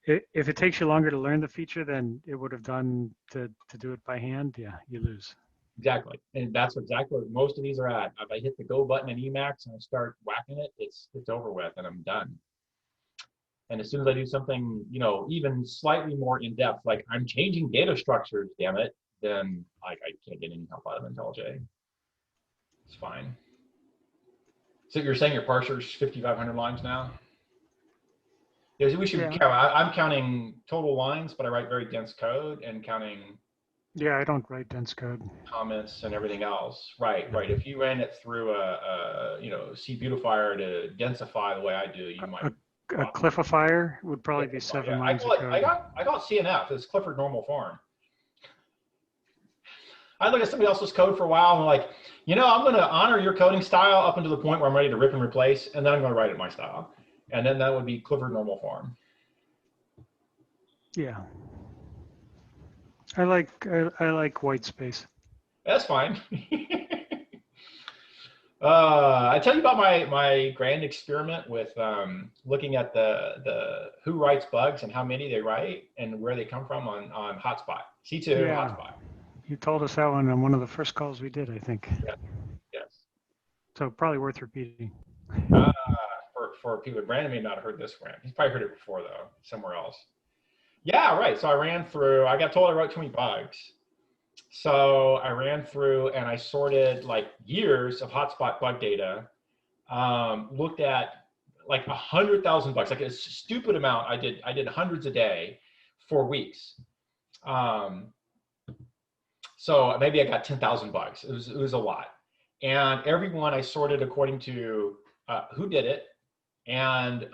if it takes you longer to learn the feature than it would have done to do it by hand, you lose. Exactly, and that's exactly what most of these are at. If I hit the go button in Emacs and I start whacking it, it's over with and I'm done. And as soon as I do something, even slightly more in depth, like I'm changing data structures, damn it, then I can't get any help out of IntelliJ. It's fine. So you're saying your parser's 5,500 lines now? Yeah, we should count. I'm counting total lines, but I write very dense code and counting Yeah, I don't write dense code. Comments and everything else. Right. If you ran it through a C beautifier to densify the way I do, you might. A Cliffifier would probably be 7 lines of code. I got CNF. It's Clifford normal form. I look at somebody else's code for a while and I'm like, I'm going to honor your coding style up until the point where I'm ready to rip and replace, and then I'm going to write it my style. And then that would be Clifford normal form. Yeah. I like white space. That's fine. I tell you about my grand experiment with looking at the who writes bugs and how many they write and where they come from on Hotspot. C2 Hotspot. You told us that one on one of the first calls we did, I think. Yeah. Yes. So probably worth repeating. For people, Brandon may not have heard this one. He's probably heard it before though, somewhere else. Yeah, right. So I got told I wrote 20 bugs. So I ran through and I sorted like years of Hotspot bug data, looked at like 100,000 bugs, like a stupid amount. I did hundreds a day for weeks. So maybe I got 10,000 bugs. It was a lot. And every one I sorted according to who did it and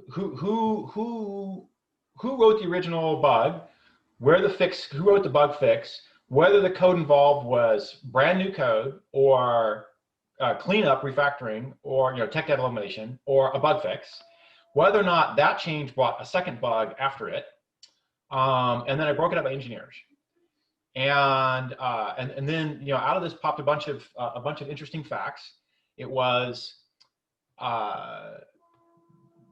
who wrote the original bug, who wrote the bug fix, whether the code involved was brand new code or cleanup, refactoring, or tech debt elimination, or a bug fix, whether or not that change brought a second bug after it, and then I broke it up by engineers. And then out of this popped a bunch of interesting facts. It was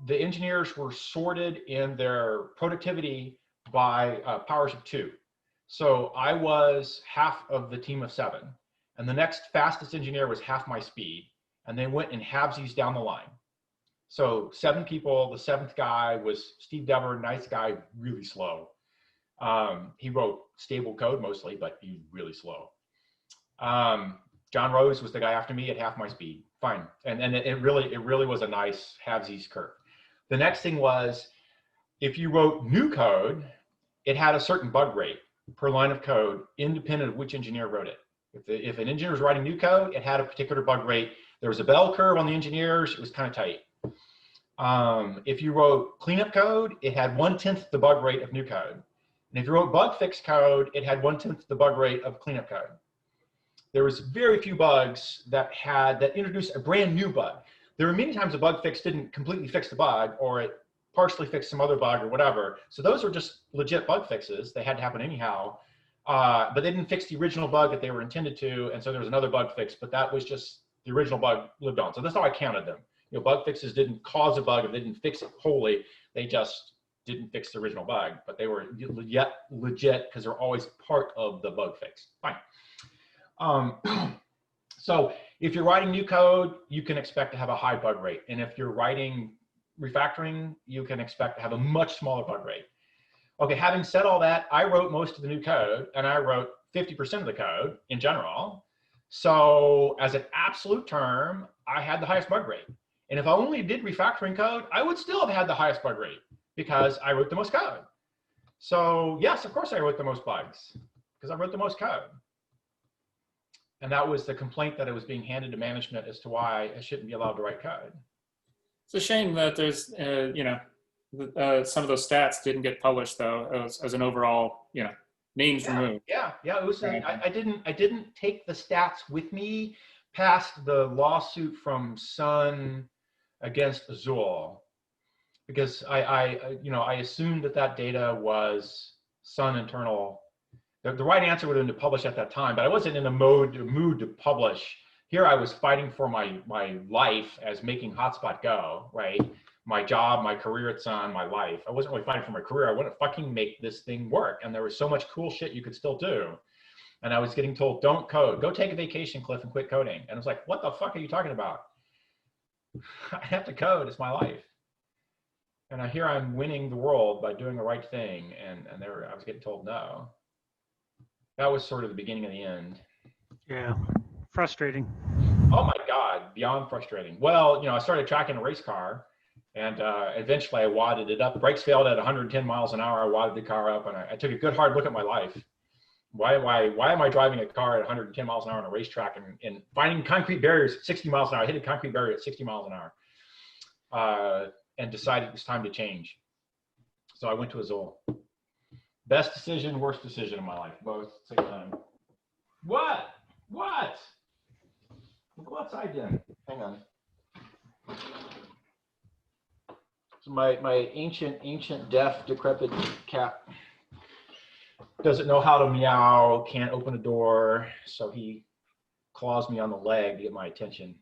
the engineers were sorted in their productivity by powers of 2. So I was half of the team of 7, and the next fastest engineer was half my speed, and they went in halvesies down the line. So 7 people. The 7th guy was Steve Dever, nice guy, really slow. He wrote stable code mostly, but he's really slow. John Rose was the guy after me at half my speed. Fine, and it really was a nice halvesies curve. The next thing was, if you wrote new code, it had a certain bug rate per line of code, independent of which engineer wrote it. If an engineer was writing new code, it had a particular bug rate. There was a bell curve on the engineers. It was kind of tight. If you wrote cleanup code, it had 1/10 the bug rate of new code. And if you wrote bug fix code, it had 1/10 the bug rate of cleanup code. There was very few bugs that introduced a brand new bug. There were many times a bug fix didn't completely fix the bug, or it partially fixed some other bug or whatever. So those were just legit bug fixes. They had to happen anyhow, but they didn't fix the original bug that they were intended to. And so there was another bug fix, but that was just the original bug lived on. So that's how I counted them. Bug fixes didn't cause a bug, if they didn't fix it wholly, they just didn't fix the original bug, but they were legit because they're always part of the bug fix. Fine. So if you're writing new code, you can expect to have a high bug rate. And if you're writing refactoring, you can expect to have a much smaller bug rate. Okay, having said all that, I wrote most of the new code, and I wrote 50% of the code in general. So as an absolute term, I had the highest bug rate. And if I only did refactoring code, I would still have had the highest bug rate because I wrote the most code. So yes, of course I wrote the most bugs because I wrote the most code. And that was the complaint that it was being handed to management as to why I shouldn't be allowed to write code. It's a shame that there's, some of those stats didn't get published though, as an overall, names removed. Yeah, it was. I didn't take the stats with me past the lawsuit from Sun against Azul, because I assumed that data was Sun internal. The right answer would have been to publish at that time, but I wasn't in a mood to publish. Here I was fighting for my life as making Hotspot go, right? My job, my career at Sun, my life. I wasn't really fighting for my career. I wanted to fucking make this thing work. And there was so much cool shit you could still do. And I was getting told, don't code. Go take a vacation, Cliff, and quit coding. And I was like, what the fuck are you talking about? I have to code. It's my life. And here I'm winning the world by doing the right thing. And I was getting told no. That was sort of the beginning of the end. Yeah, frustrating. Oh my God, beyond frustrating. Well, I started tracking a race car, and eventually I wadded it up. Brakes failed at 110 miles an hour. I wadded the car up, and I took a good hard look at my life. Why am I driving a car at 110 miles an hour on a racetrack and finding concrete barriers at 60 miles an hour? I hit a concrete barrier at 60 miles an hour and decided it was time to change. So I went to Azul. Best decision, worst decision in my life, both at the same time. What? What? We'll go outside then. Hang on. So my ancient, deaf, decrepit cat doesn't know how to meow, can't open a door, so he claws me on the leg to get my attention.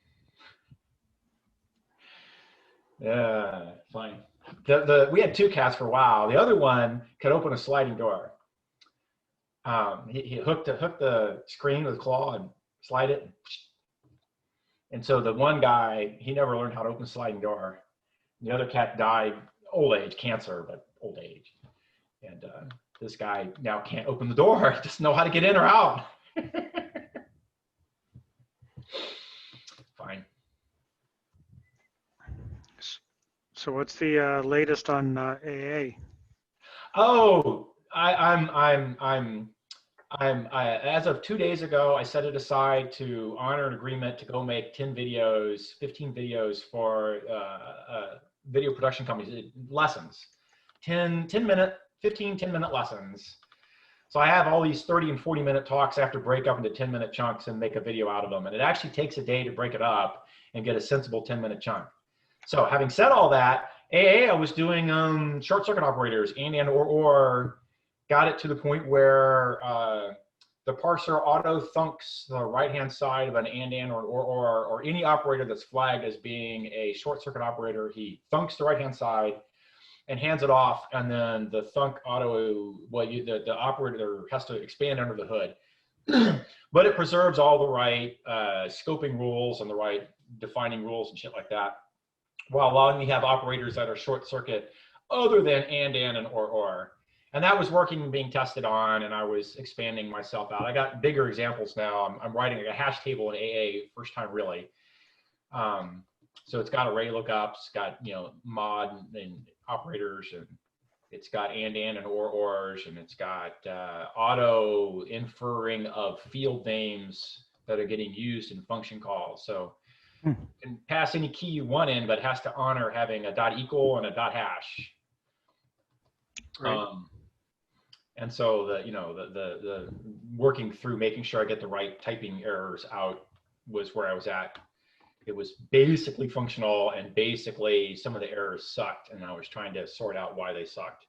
Yeah, fine. We had 2 cats for a while. The other one could open a sliding door. He hooked the screen with a claw and slide it. And so the one guy, he never learned how to open a sliding door. The other cat died, old age, cancer, but old age. And this guy now can't open the door. He doesn't know how to get in or out. Fine. So what's the latest on AA? Oh, I'm as of 2 days ago, I set it aside to honor an agreement to go make 10 videos, 15 videos for video production companies, lessons, 10-minute lessons. So I have all these 30 and 40-minute talks I have to break up into 10-minute chunks and make a video out of them. And it actually takes a day to break it up and get a sensible 10-minute chunk. So having said all that, I was doing short circuit operators and or got it to the point where the parser auto thunks the right-hand side of an and or any operator that's flagged as being a short circuit operator. He thunks the right-hand side and hands it off, and then the thunk auto, well, the operator has to expand under the hood. But it preserves all the right scoping rules and the right defining rules and shit like that, while allowing me to have operators that are short circuit other than and or. And that was working and being tested on, and I was expanding myself out. I got bigger examples now. I'm writing a hash table in AA, first time really. So it's got array lookups, got mod and operators, and it's got and or-ors, and it's got auto inferring of field names that are getting used in function calls. So you can pass any key you want in, but it has to honor having a .equal and a .hash. Right. And so the working through making sure I get the right typing errors out was where I was at. It was basically functional, and basically some of the errors sucked, and I was trying to sort out why they sucked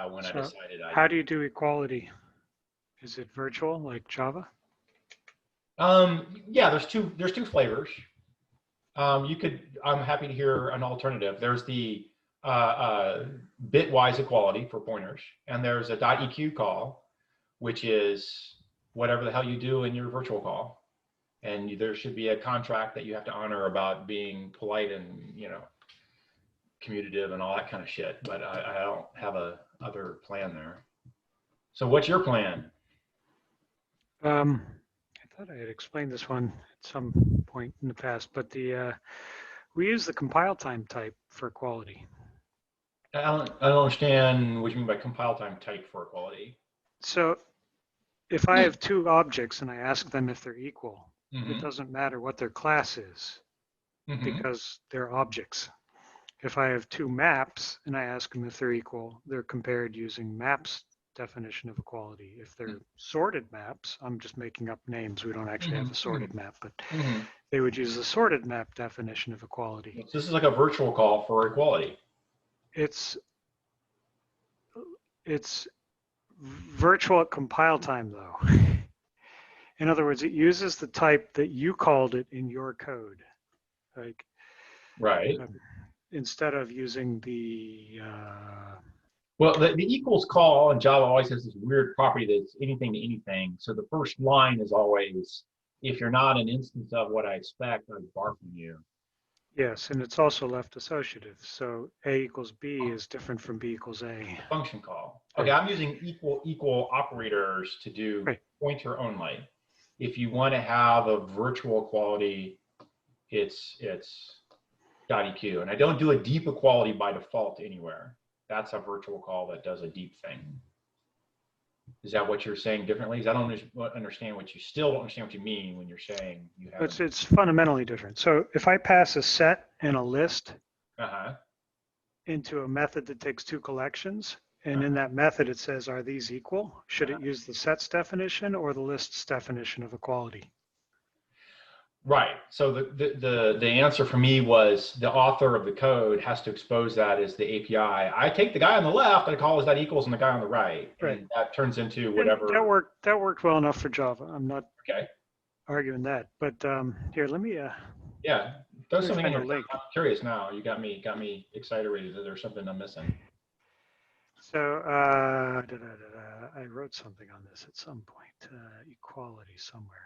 when I decided. How do you do equality? Is it virtual like Java? Yeah, there's two flavors. I'm happy to hear an alternative. There's the bitwise equality for pointers, and there's a .eq call, which is whatever the hell you do in your virtual call, and there should be a contract that you have to honor about being polite and commutative and all that kind of shit. But I don't have a other plan there. So what's your plan? I thought I had explained this one at some point in the past, but we use the compile time type for equality. I don't understand what you mean by compile time type for equality. So if I have 2 objects and I ask them if they're equal, it doesn't matter what their class is because they're objects. If I have 2 maps and I ask them if they're equal, they're compared using maps definition of equality. If they're sorted maps, I'm just making up names. We don't actually have a sorted map, but they would use the sorted map definition of equality. This is like a virtual call for equality. It's virtual at compile time, though. In other words, it uses the type that you called it in your code, like right. Instead of using the well, the equals call in Java always has this weird property that's anything to anything. So the first line is always, if you're not an instance of what I expect, I bar from you. Yes, and it's also left associative. So A equals B is different from B equals A. Function call. Okay, I'm using equal operators to do pointer only. If you want to have a virtual equality, it's .eq, and I don't do a deep equality by default anywhere. That's a virtual call that does a deep thing. Is that what you're saying differently? Because I don't understand what you still don't understand what you mean when you're saying you have. It's fundamentally different. So if I pass a set and a list into a method that takes two collections, and in that method it says, are these equal? Should it use the set's definition or the list's definition of equality? Right. So the answer for me was the author of the code has to expose that as the API. I take the guy on the left and I call that equals and the guy on the right. Right. And that turns into whatever. And that worked well enough for Java. I'm not okay arguing that. But here, let me yeah, there's something in find your a link. I'm curious now. You got me excited that there's something I'm missing. So I wrote something on this at some point. Equality somewhere.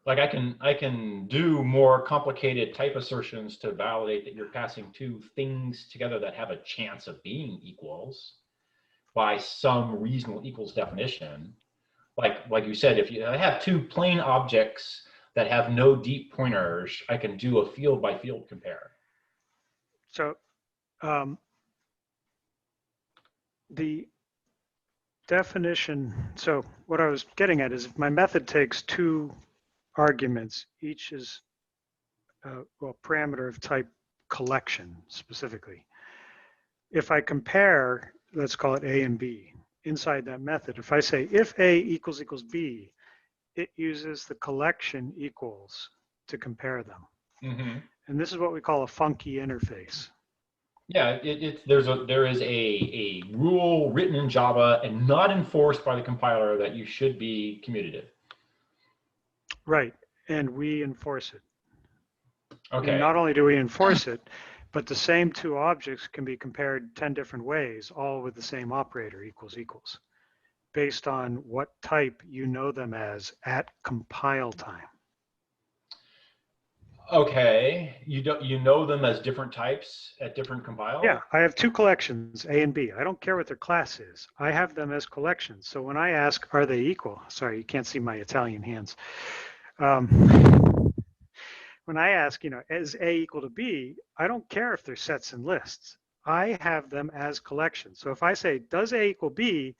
Like I can do more complicated type assertions to validate that you're passing two things together that have a chance of being equals by some reasonable equals definition. Like you said, if I have two plain objects that have no deep pointers, I can do a field by field compare. So the definition, so what I was getting at is if my method takes two arguments, each is well, parameter of type collection specifically. If I compare, let's call it A and B, inside that method, if I say if A equals B, it uses the collection equals to compare them. Mm-hmm. And this is what we call a funky interface. Yeah, there is a rule written in Java and not enforced by the compiler that you should be commutative. Right, and we enforce it. Okay. And not only do we enforce it, but the same two objects can be compared 10 different ways, all with the same operator, equals, based on what type you know them as at compile time. Okay, you know them as different types at different compile? Yeah, I have two collections, A and B. I don't care what their class is. I have them as collections. So when I ask, are they equal? Sorry, you can't see my Italian hands. When I ask, is A equal to B, I don't care if they're sets and lists. I have them as collections. So if I say, does A equal B,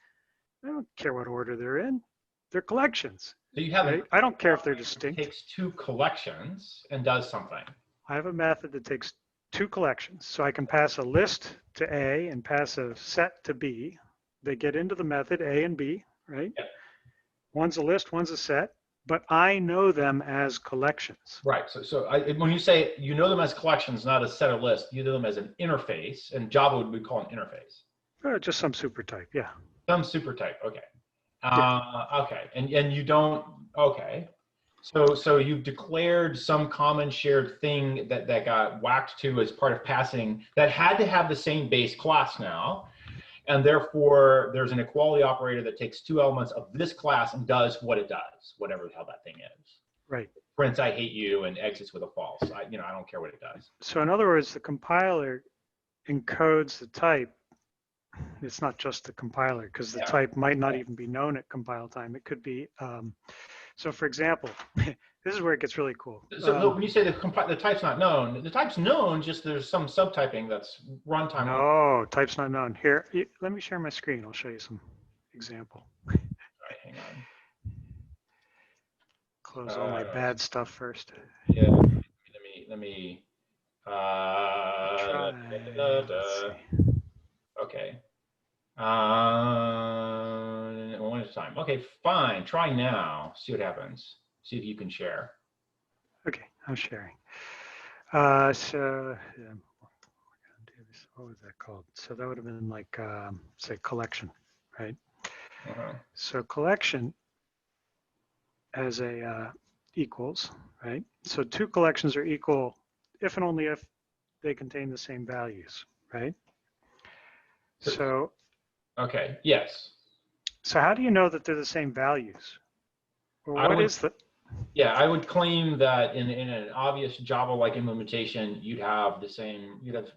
I don't care what order they're in. They're collections. So you have right? I don't care if they're distinct. It takes two collections and does something. I have a method that takes two collections. So I can pass a list to A and pass a set to B. They get into the method A and B, right? Yeah. One's a list, one's a set, but I know them as collections. Right. So when you say you know them as collections, not a set or list, you know them as an interface, and Java would be called an interface. Just some super type, yeah. Some super type, okay. Okay, and you don't, okay. So you've declared some common shared thing that got whacked to as part of passing that had to have the same base class now, and therefore there's an equality operator that takes two elements of this class and does what it does, whatever the hell that thing is. Right. Prints I hate you and exits with a false. I don't care what it does. So in other words, the compiler encodes the type. It's not just the compiler, because the type might not even be known at compile time. It could be, so for example, this is where it gets really cool. So when you say the type's not known, the type's known, just there's some subtyping that's runtime. No, type's not known. Here, let me share my screen. I'll show you some example. All right, hang on. Close all my bad stuff first. Yeah, let me okay. One at a time. Okay, fine. Try now. See what happens. See if you can share. Okay, I'm sharing. So yeah, what was that called? So that would have been like, say, collection, right? So collection has a equals, right? So two collections are equal if and only if they contain the same values, right? So, okay, yes. So how do you know that they're the same values? Or what is the? Yeah, I would claim that in an obvious Java-like implementation, you'd have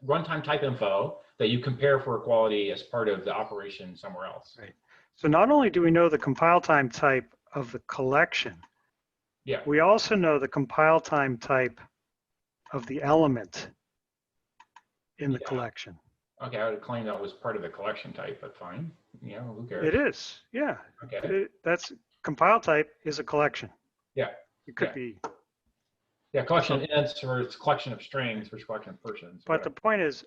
runtime type info that you compare for equality as part of the operation somewhere else. Right. So not only do we know the compile time type of the collection, yeah, we also know the compile time type of the element in the collection. Okay, I would claim that was part of the collection type, but fine. You know, who cares? It is, yeah. Okay. That's compile type is a collection. Yeah. It could Yeah. be. Yeah, collection of ints or it's collection of strings versus collection of persons. But the point is,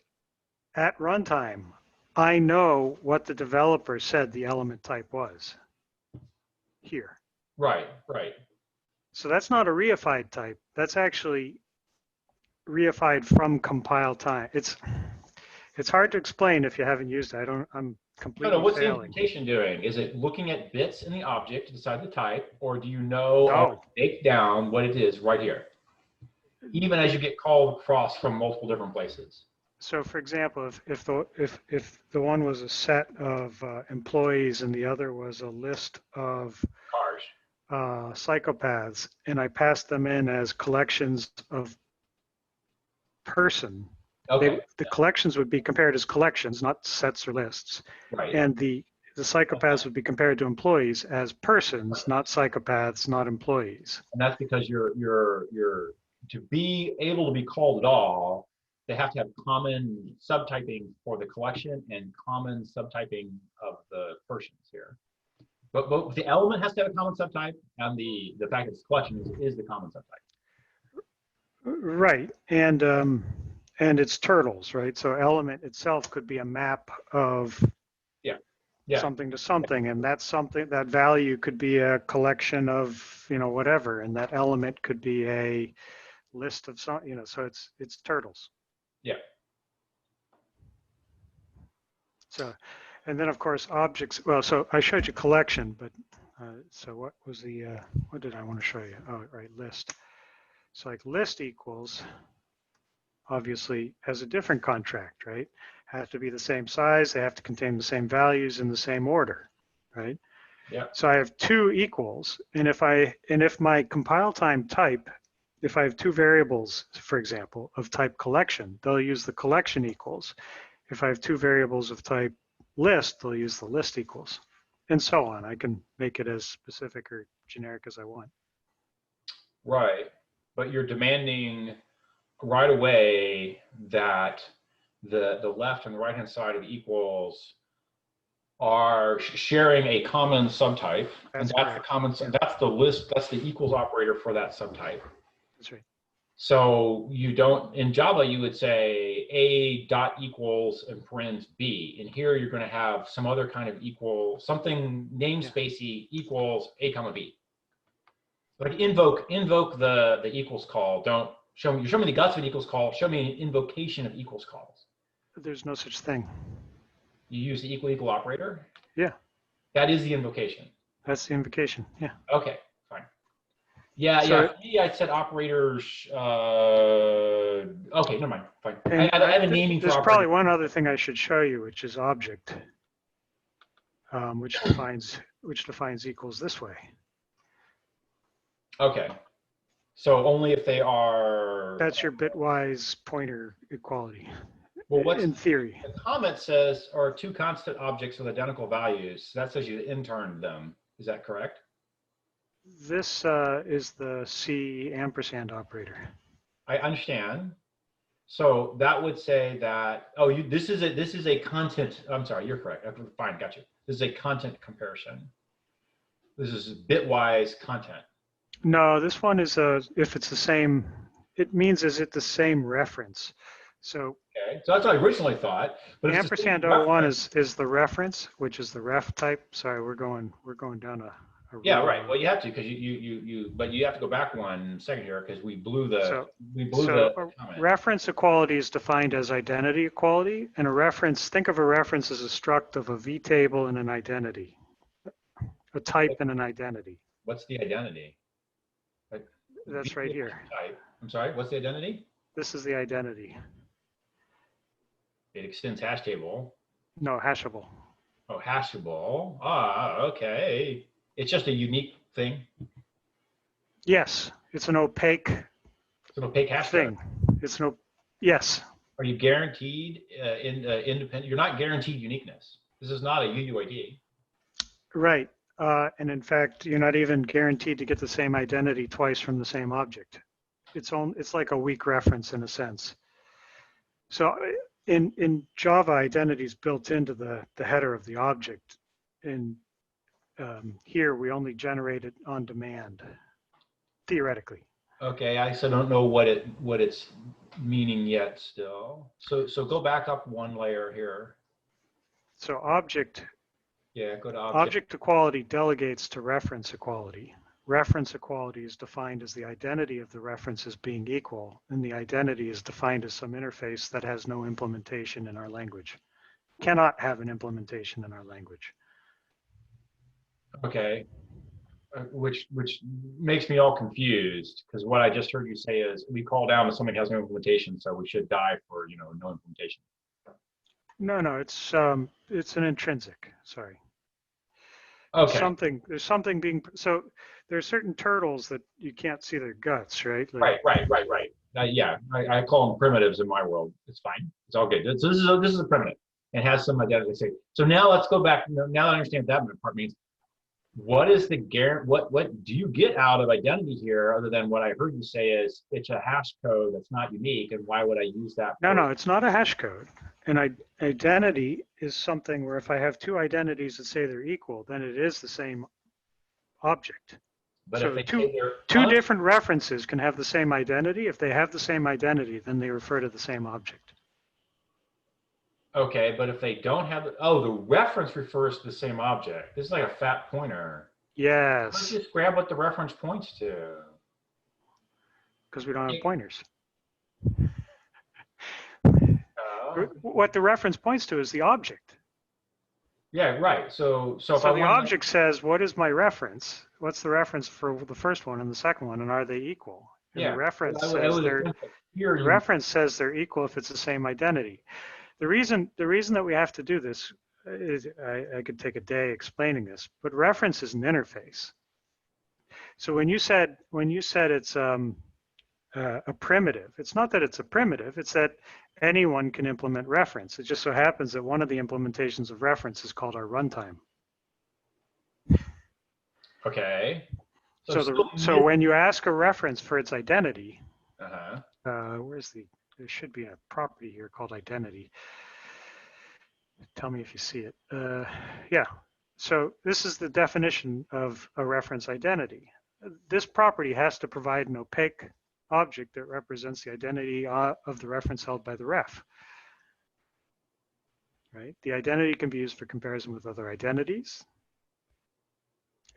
at runtime, I know what the developer said the element type was here. Right, right. So that's not a reified type. That's actually reified from compile time. It's hard to explain if you haven't used it. I'm completely What's failing. the implementation doing? Is it looking at bits in the object to decide the type, or do you know No. bake down what it is right here? Even as you get called across from multiple different places. So, for example, if the one was a set of employees and the other was a list of Cars. psychopaths, and I passed them in as collections of person, Okay. the collections would be compared as collections, not sets or lists, Right. and the psychopaths would be compared to employees as persons, not psychopaths, not employees. And that's because you're to be able to be called at all, they have to have common subtyping for the collection and common subtyping of the persons here. But the element has to have a common subtype, and the fact that it's collection is the common subtype. Right, and it's turtles, right? So element itself could be a map of Yeah. something to something, and that's something, that value could be a collection of, you know, whatever, and that element could be a list of some, you know, so it's turtles. Yeah. So, and then of course objects, well, so I showed you collection, but so what was the, what did I want to show you? Oh, right, list. So like list equals obviously has a different contract, right? Have to be the same size, they have to contain the same values in the same order, right? Yeah. So I have two equals, and if my compile time type, if I have two variables, for example, of type collection, they'll use the collection equals. If I have two variables of type list, they'll use the list equals, and so on. I can make it as specific or generic as I want. Right, but you're demanding right away that the left and the right-hand side of equals are sharing a common subtype, and that's the common, that's the list, that's the equals operator for that subtype. That's right. So you don't, in Java, you would say a dot equals and parens b. And here you're going to have some other kind of equal, something namespacey equals a comma b. Like invoke the equals call. Don't show me the guts of an equals call. Show me an invocation of equals calls. There's no such thing. You use the equal operator? Yeah. That is the invocation. That's the invocation. Yeah. Okay, fine. Yeah, So, yeah. For me, I said operators. Okay, never mind. Fine. I have a naming for There's operators. probably one other thing I should show you, which is object, which defines equals this way. Okay. So only if they are. That's your bitwise pointer equality. Well, what's in theory? The comment says are two constant objects with identical values. That says you interned them. Is that correct? This is the C ampersand operator. I understand. So that would say that, oh, this is a content, I'm sorry, you're correct. Fine, got you. This is a content comparison. This is bitwise content. No, this one is if it's the same, it means is it the same reference? So okay, so that's what I originally thought. But ampersand 01 is the reference, which is the ref type. Sorry, we're going down a yeah, right. Well, you have to because but you have to go back 1 second here because we blew the comment. Reference equality is defined as identity equality, and a reference. Think of a reference as a struct of a V table and an identity, a type and an identity. What's the identity? That's right here. Type. I'm sorry. What's the identity? This is the identity. It extends hash table. No, hashable. Oh, hashable. Ah, okay. It's just a unique thing. Yes, it's an opaque. It's an opaque hash thing. It's no. Yes. Are you guaranteed independent? You're not guaranteed uniqueness. This is not a UUID. Right, and in fact, you're not even guaranteed to get the same identity twice from the same object. It's like a weak reference in a sense. So in Java, identity is built into the header of the object. And here we only generate it on demand, theoretically. Okay, I still don't know what it's meaning yet still. So go back up one layer here. So object. Yeah, go to Object equality delegates to reference equality. Reference equality is defined as the identity of the references being equal, and the identity is defined as some interface that has no implementation in our language. Cannot have an implementation in our language. Okay, which makes me all confused, because what I just heard you say is we call down if something has no implementation, so we should die for no implementation. No, it's an intrinsic. Sorry. Okay. There's something being, so there are certain turtles that you can't see their guts, right? Like, right. Yeah, I call them primitives in my world. It's fine. It's all good. So this is a primitive. It has some identity. So now let's go back. Now that I understand that part means, what is the what do you get out of identity here, other than what I heard you say is it's a hash code that's not unique, and why would I use that? No, it's not a hash code. An identity is something where if I have two identities that say they're equal, then it is the same object. But so if two different references can have the same identity. If they have the same identity, then they refer to the same object. Okay, but if they don't have the reference refers to the same object. This is like a fat pointer. Yes. Let's just grab what the reference points to. Because we don't have pointers. Oh. What the reference points to is the object. Yeah, right. So if the object says, what is my reference? What's the reference for the first one and the second one, and are they equal? And yeah. The reference says they're equal if it's the same identity. The reason that we have to do this is, I could take a day explaining this, but reference is an interface. So when you said it's a primitive, it's not that it's a primitive, it's that anyone can implement reference. It just so happens that one of the implementations of reference is called our runtime. Okay. So when you ask a reference for its identity, there should be a property here called identity. Tell me if you see it. Yeah. So this is the definition of a reference identity. This property has to provide an opaque object that represents the identity of the reference held by the ref. Right? The identity can be used for comparison with other identities.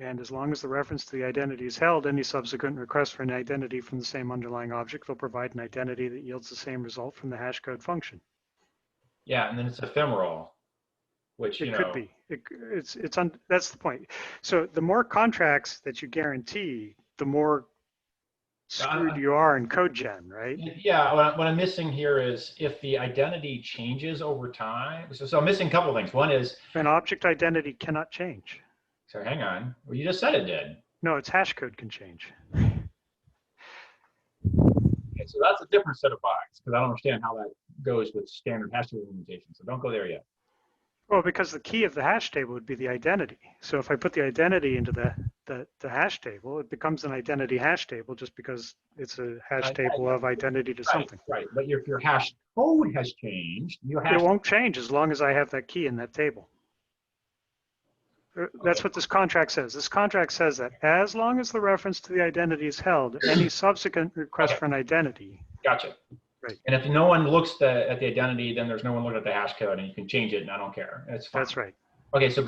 And as long as the reference to the identity is held, any subsequent request for an identity from the same underlying object will provide an identity that yields the same result from the hash code function. Yeah, and then it's ephemeral, which it could be. That's the point. So the more contracts that you guarantee, the more screwed you are in code gen, right? Yeah. What I'm missing here is if the identity changes over time. So I'm missing a couple of things. One is an object identity cannot change. So hang on. Well, you just said it did. No, its hash code can change. Okay, so that's a different set of bugs, because I don't understand how that goes with standard hash table implementation. So don't go there yet. Well, because the key of the hash table would be the identity. So if I put the identity into the hash table, it becomes an identity hash table just because it's a hash table of identity to something. Right, but if your hash code has changed, it won't change as long as I have that key in that table. That's what this contract says. This contract says that as long as the reference to the identity is held, any subsequent request for an identity. Gotcha. Right. And if no one looks at the identity, then there's no one looking at the hash code, and you can change it, and I don't care. It's fine. That's right. Okay, so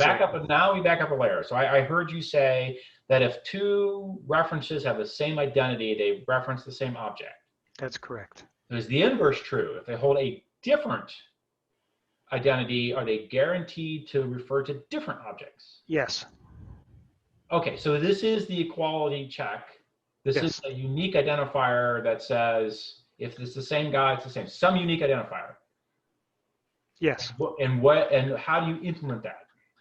now we back up a layer. So I heard you say that if two references have the same identity, they reference the same object. That's correct. Is the inverse true? If they hold a different identity, are they guaranteed to refer to different objects? Yes. Okay, so this is the equality check. This is a unique identifier that says if it's the same guy, it's the same. Some unique identifier. Yes. And how do you implement that?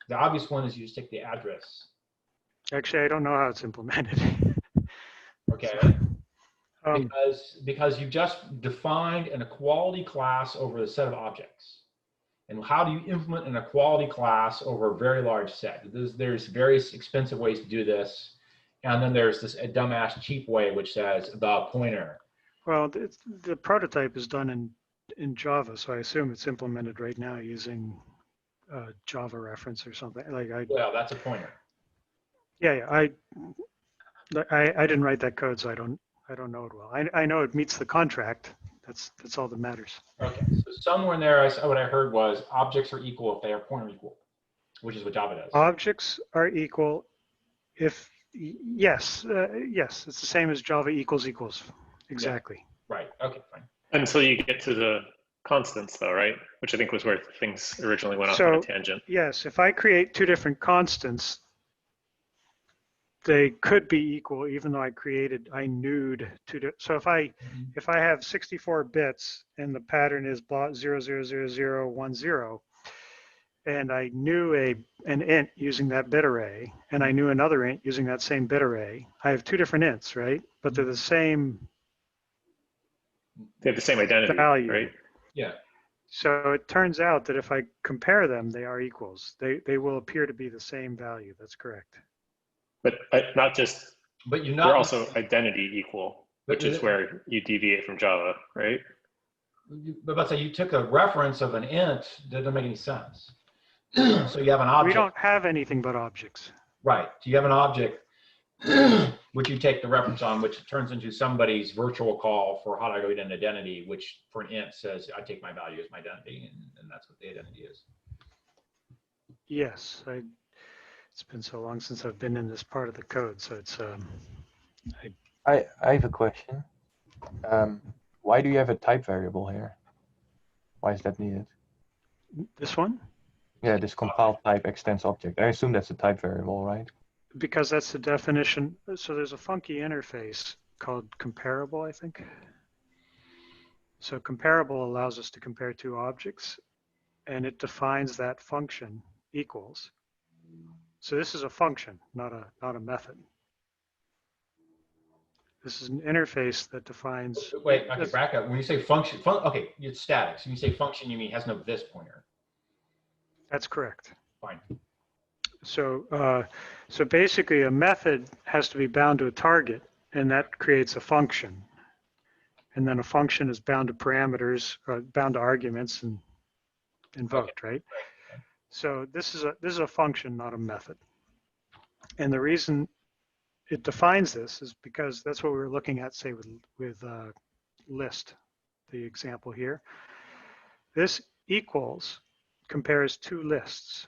The obvious one is you just take the address. Actually, I don't know how it's implemented. Okay. Because you've just defined an equality class over a set of objects. And how do you implement an equality class over a very large set? There's various expensive ways to do this. And then there's a dumbass cheap way, which says the pointer. Well, the prototype is done in Java, so I assume it's implemented right now using Java reference or something. Well, that's a pointer. Yeah, I didn't write that code, so I don't know it well. I know it meets the contract. That's all that matters. Okay, so somewhere in there, what I heard was objects are equal if they are pointer equal, which is what Java does. Objects are equal if, yes, yes, it's the same as Java equals. Exactly. Yeah. Right, okay, fine. Until you get to the constants though, right? Which I think was where things originally went off on a tangent. Yes, if I create two different constants, they could be equal, even though I newed two. So if I have 64 bits and the pattern is 0000010, and I knew an int using that bit array, and I knew another int using that same bit array, I have two different ints, right? But they're the same. They have the same identity, value. right? Yeah. So it turns out that if I compare them, they are equals. They will appear to be the same value. That's correct. But not just, but they're also identity equal, which is where you deviate from Java, right? But let's say you took a reference of an int, that doesn't make any sense. So you have an object. We don't have anything but objects. Right, so you have an object which you take the reference on, which turns into somebody's virtual call for how do I go get an identity, which for an int says, I take my value as my identity, and that's what the identity is. Yes, it's been so long since I've been in this part of the code, so it's I have a question. Why do you have a type variable here? Why is that needed? This one? Yeah, this compile type extends object. I assume that's a type variable, right? Because that's the definition. So there's a funky interface called comparable, I think. So comparable allows us to compare two objects, and it defines that function equals. So this is a function, not a method. This is an interface that defines. Wait, okay, back up. When you say function, okay, it's static. So when you say function, you mean it has no this pointer. That's correct. Fine. So so basically a method has to be bound to a target, and that creates a function. And then a function is bound to parameters, bound to arguments and invoked, right? So this is a function, not a method. And the reason it defines this is because that's what we were looking at, say, with list, the example here. This equals compares two lists.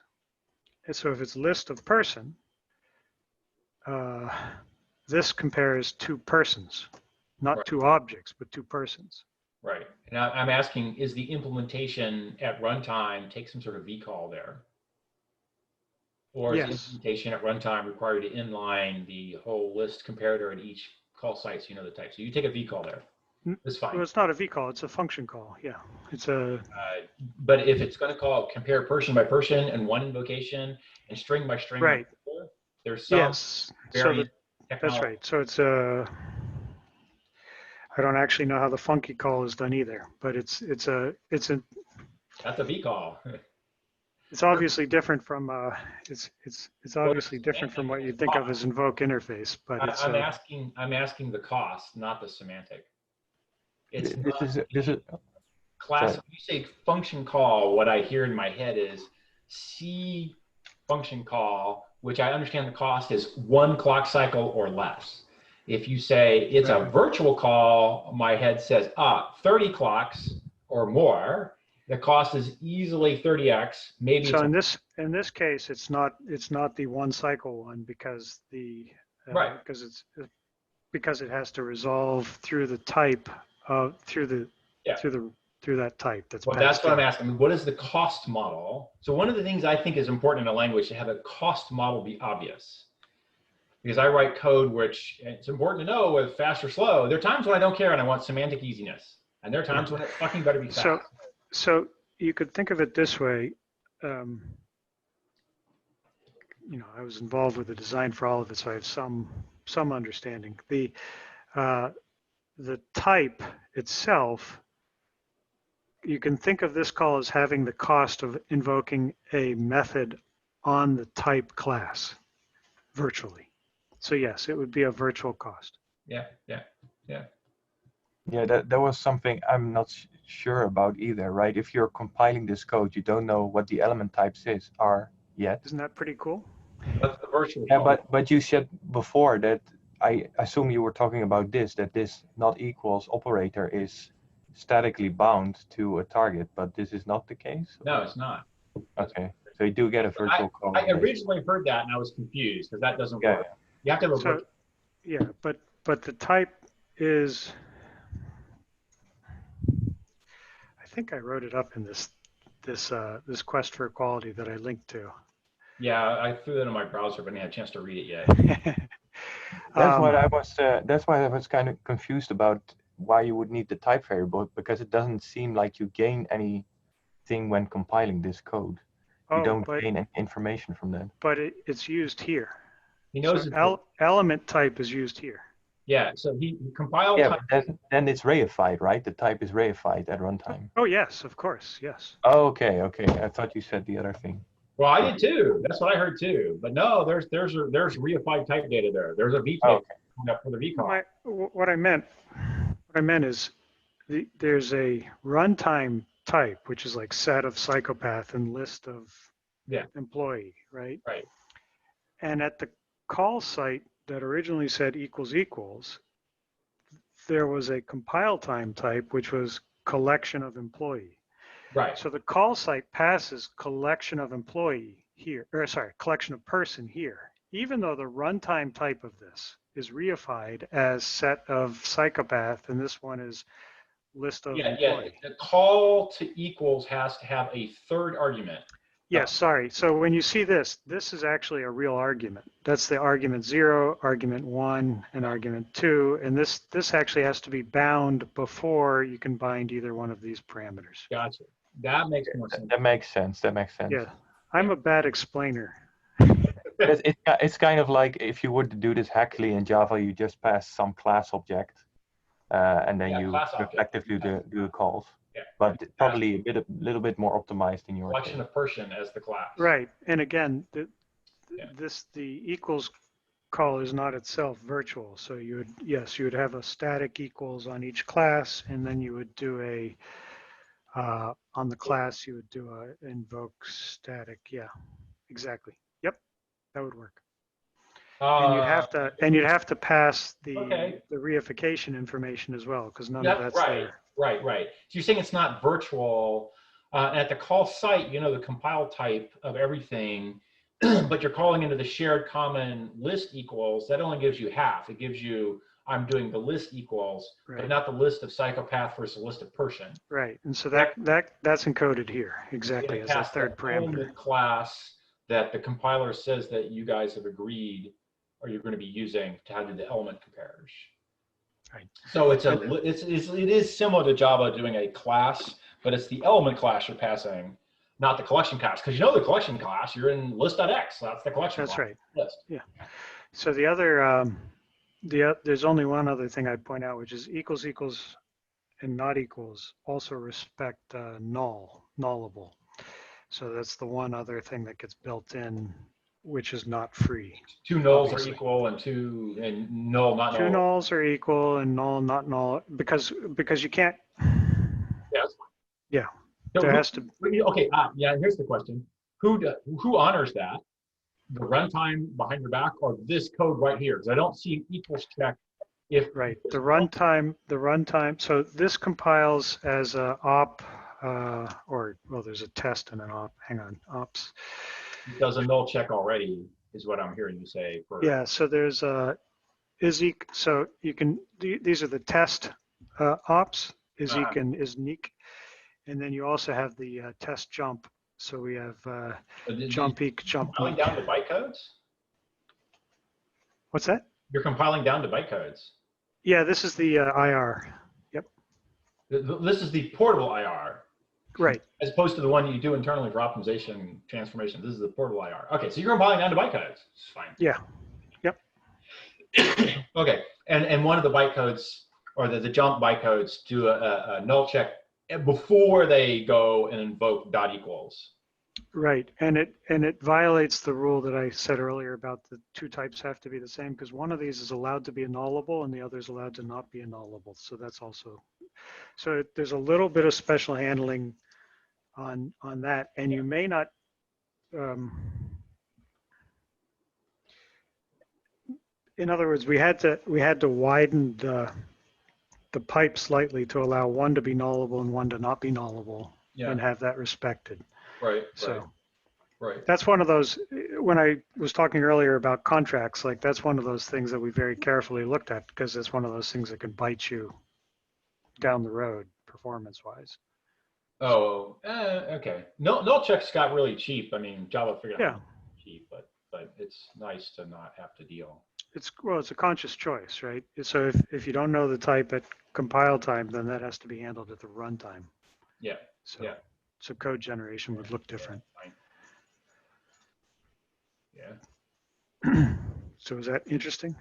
And so if it's list of person, this compares two persons, not right. two objects, but two persons. Right. Now I'm asking, is the implementation at runtime take some sort of vcall there? Or is the implementation at runtime require you to inline the whole list comparator at each call site so you know the type? So you take a vcall there. It's fine. Well, it's not a vcall, it's a function call. Yeah, it's a. But if it's going to call compare person by person and one invocation and string by string, right? There's some. Yes. So that's right. So it's a. I don't actually know how the funky call is done either, but it's a. That's a vcall. It's obviously different from it's obviously different from what you think of as invoke interface, but it's. I'm asking the cost, not the semantic. It's this is class. When you say function call, what I hear in my head is C function call, which I understand the cost is 1 clock cycle or less. If you say it's a virtual call, my head says 30 clocks or more. The cost is easily 30x. Maybe. So in this case, it's not the 1 cycle one because because it has to resolve through the type through that type. That's what I'm asking. What is the cost model? So one of the things I think is important in a language to have a cost model be obvious. Because I write code which it's important to know whether fast or slow. There are times when I don't care and I want semantic easiness, and there are times when it fucking better be fast. So you could think of it this way. I was involved with the design for all of it, so I have some understanding. The type itself, you can think of this call as having the cost of invoking a method on the type class virtually. So yes, it would be a virtual cost. Yeah. Yeah, that was something I'm not sure about either, right? If you're compiling this code, you don't know what the element types are yet. Isn't that pretty cool? That's the virtual. Yeah, but you said before that, I assume you were talking about this, that this not equals operator is statically bound to a target, but this is not the case? No, it's not. Okay, so you do get a virtual call. I originally heard that and I was confused because that doesn't work. You have to have a virtual. Yeah, but the type is, I think I wrote it up in this quest for equality that I linked to. Yeah, I threw that in my browser, but I didn't have a chance to read it yet. That's why I was kind of confused about why you would need the type variable, because it doesn't seem like you gain anything when compiling this code. You don't gain any information from that. But it's used here. He knows element type is used here. Yeah, so he compiled. Yeah, but then it's reified, right? The type is reified at runtime. Oh yes, of course, yes. Oh, okay. I thought you said the other thing. Well, I did too. That's what I heard too. But no, there's reified type data there. There's a V type for the V call. What I meant is there's a runtime type, which is like set of psychopath and list of employee, right? Right. And at the call site that originally said equals equals, there was a compile time type, which was collection of employee. Right. So the call site passes collection of employee here, or sorry, collection of person here, even though the runtime type of this is reified as set of psychopath, and this one is list of employee. The call to equals has to have a third argument. Yes, sorry. So when you see this is actually a real argument. That's the argument 0, argument 1, and argument 2. And this actually has to be bound before you can bind either one of these parameters. Gotcha. That makes more sense. That makes sense. Yeah, I'm a bad explainer. It's kind of like if you were to do this hackily in Java, you just pass some class object, and then you effectively do the calls. Yeah. But probably a little bit more optimized in your collection of person as the class. Right, and again, the equals call is not itself virtual. So you would have a static equals on each class, and then you would do a on the class you would do a invoke static. Yeah, exactly. Yep, that would work. And you'd have to pass the reification information as well, because none of that's there. Right. So you're saying it's not virtual. At the call site, the compile type of everything, but you're calling into the shared common list equals. That only gives you half. It gives you, I'm doing the list equals, but not the list of psychopath versus the list of person. Right, and so that's encoded here exactly as a third parameter. Class that the compiler says that you guys have agreed, or you're going to be using to do the element compares. Right. So it is similar to Java doing a class, but it's the element class you're passing, not the collection class. Because the collection class, you're in list.x. So that's the collection class. That's right. List. Yeah. So the other, there's only one other thing I'd point out, which is equals and not equals also respect nullable. So that's the one other thing that gets built in, which is not free. Two nulls are equal and null not null. Two nulls are equal and null not null because you can't. Yeah, that's fine. Yeah, So there has to. Okay, here's the question: Who honors that? The runtime behind your back, or this code right here? Because I don't see an equals check. If right, the runtime. So this compiles as a op, there's a test and an op. Hang on, ops. It does a null check already, is what I'm hearing you say. Yeah, so there's so you can, these are the test ops, isEq and isNeek, and then you also have the test jump. So we have jump eq, jump. Compiling down to bytecodes? What's that? You're compiling down to bytecodes. Yeah, this is the IR. Yep. This is the portable IR. Right. As opposed to the one you do internally for optimization transformation. This is the portable IR. Okay, so you're compiling down to bytecodes. It's fine. Yeah. Yep. Okay, and one of the bytecodes, or the jump bytecodes, do a null check before they go and invoke dot equals. Right, and it violates the rule that I said earlier about the two types have to be the same, because one of these is allowed to be annullable and the other is allowed to not be annullable. So that's also, so there's a little bit of special handling on that, and you may not. In other words, we had to widen the pipe slightly to allow one to be nullable and one to not be nullable, and have that respected. Right. So. Right. That's one of those, when I was talking earlier about contracts, like that's one of those things that we very carefully looked at, because it's one of those things that can bite you down the road performance-wise. Oh, okay. Null checks got really cheap. I mean, Java figured out cheap, but it's nice to not have to deal. It's a conscious choice, right? So if you don't know the type at compile time, then that has to be handled at the runtime. Yeah. So code generation would look different. Yeah. So is that interesting?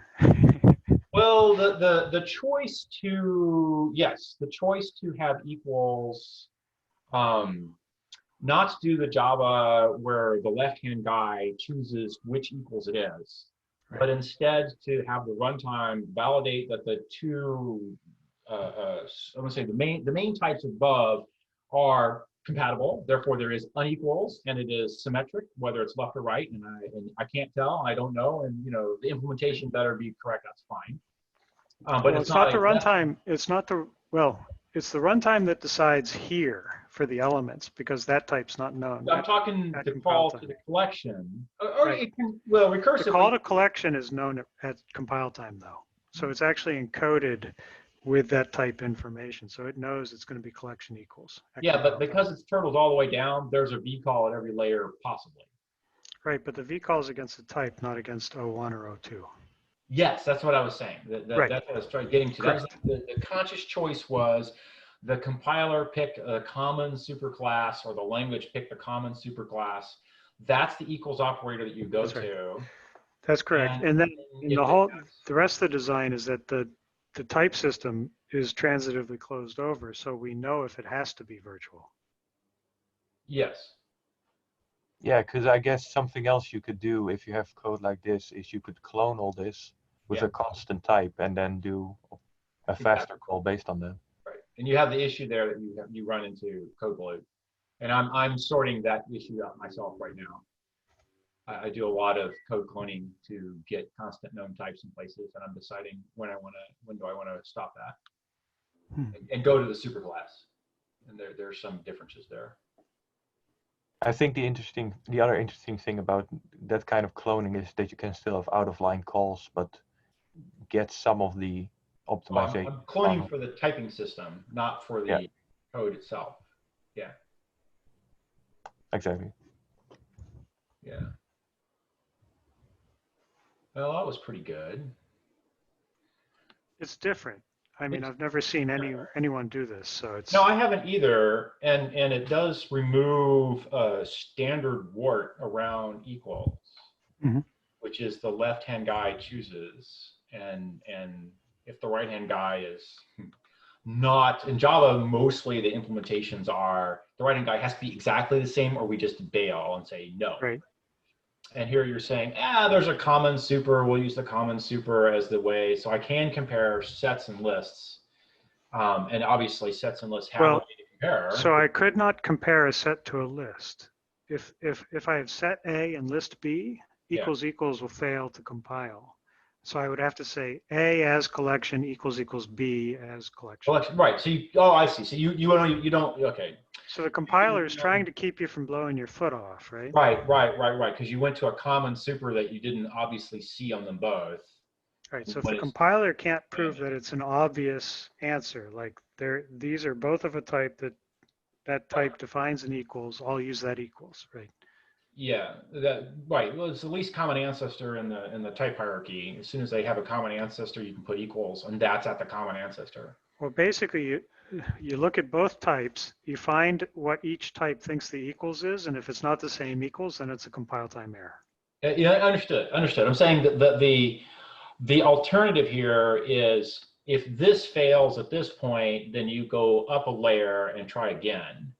Well, the choice to have equals, not to do the Java where the left-hand guy chooses which equals it is, but instead to have the runtime validate that the two, I'm going to say the main types above are compatible. Therefore, there is unequals, and it is symmetric, whether it's left or right. And I can't tell, and I don't know. And the implementation better be correct. That's fine. But it's not the runtime. It's the runtime that decides here for the elements, because that type's not known. I'm talking the call to the collection, or it can, recursively. The call to collection is known at compile time, though. So it's actually encoded with that type information. So it knows it's going to be collection equals. Yeah, but because it's turtled all the way down, there's a V call at every layer possibly. Right, but the V call is against the type, not against O1 or O2. Yes, that's what I was saying. That's what I was trying getting to. That's the conscious choice was the compiler picked a common superclass, or the language picked a common superclass. That's the equals operator that you go to. That's correct. And then the rest of the design is that the type system is transitively closed over, so we know if it has to be virtual. Yes. Yeah, because I guess something else you could do if you have code like this is you could clone all this with a constant type and then do a faster call based on that. Right, and you have the issue there that you run into code bloat, and I'm sorting that issue out myself right now. I do a lot of code cloning to get constant known types in places, and I'm deciding when do I want to stop that and go to the superclass. And there's some differences there. I think the other interesting thing about that kind of cloning is that you can still have out-of-line calls, but get some of the optimization. I'm cloning for the typing system, not for the code itself. Yeah. Exactly. Yeah. Well, that was pretty good. It's different. I mean, I've never seen anyone do this, so it's. No, I haven't either, and it does remove a standard wart around equals, which is the left-hand guy chooses, and if the right-hand guy is not in Java, mostly the implementations are the right-hand guy has to be exactly the same, or we just bail and say no. Right. And here you're saying, there's a common super. We'll use the common super as the way. So I can compare sets and lists. And obviously sets and lists have a way to compare. So I could not compare a set to a list. If I have set A and list B, equals will fail to compile. So I would have to say A as collection equals B as collection. Right. So I see. So you don't. Okay. So the compiler is trying to keep you from blowing your foot off, right? Right. Because you went to a common super that you didn't obviously see on them both. Right. So if the compiler can't prove that it's an obvious answer, like these are both of a type that type defines an equals, I'll use that equals, right? Yeah, right. Well, it's the least common ancestor in the type hierarchy. As soon as they have a common ancestor, you can put equals, and that's at the common ancestor. Well, basically, you look at both types, you find what each type thinks the equals is, and if it's not the same equals, then it's a compile time error. Yeah, understood. I'm saying that the alternative here is if this fails at this point, then you go up a layer and try again.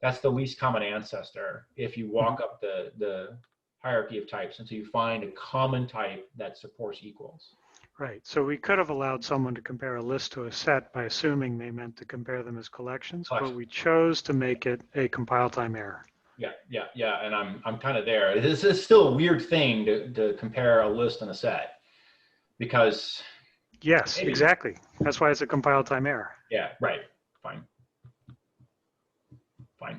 That's the least common ancestor if you walk up the hierarchy of types until you find a common type that supports equals. Right. So we could have allowed someone to compare a list to a set by assuming they meant to compare them as collections, but we chose to make it a compile time error. Yeah. And I'm kind of there. This is still a weird thing to compare a list and a set because. Yes, exactly. That's why it's a compile time error. Yeah, right. Fine.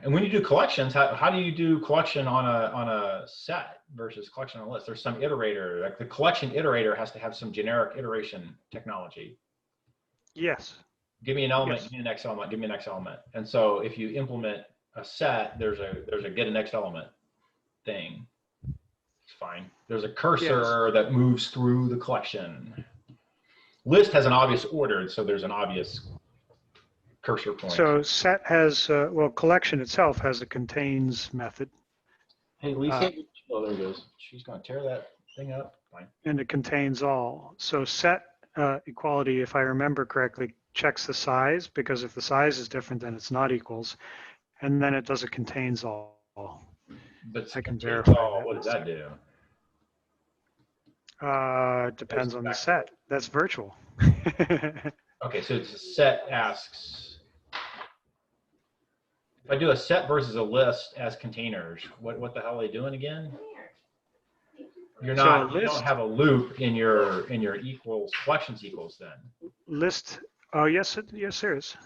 And when you do collections, how do you do collection on a set versus collection on a list? There's some iterator, like the collection iterator has to have some generic iteration technology. Yes. Give me an element, Yes. give me an next element, give me a next element. And so if you implement a set, there's a get a next element thing. It's fine. There's a cursor that moves through the collection. List has an obvious order, so there's an obvious cursor point. So set has, well, collection itself has a contains method. Hey, Lisa. Oh, there it goes. She's going to tear that thing up. Fine. And it contains all. So set equality, if I remember correctly, checks the size, because if the size is different, then it's not equals. And then it does a contains all. But I can verify that. What does that do? Depends on the set. That's virtual. Okay, so it's a set asks. If I do a set versus a list as containers, what the hell are they doing again? You're not. You don't have a loop in your equals collections equals then. List. Oh yes, there is.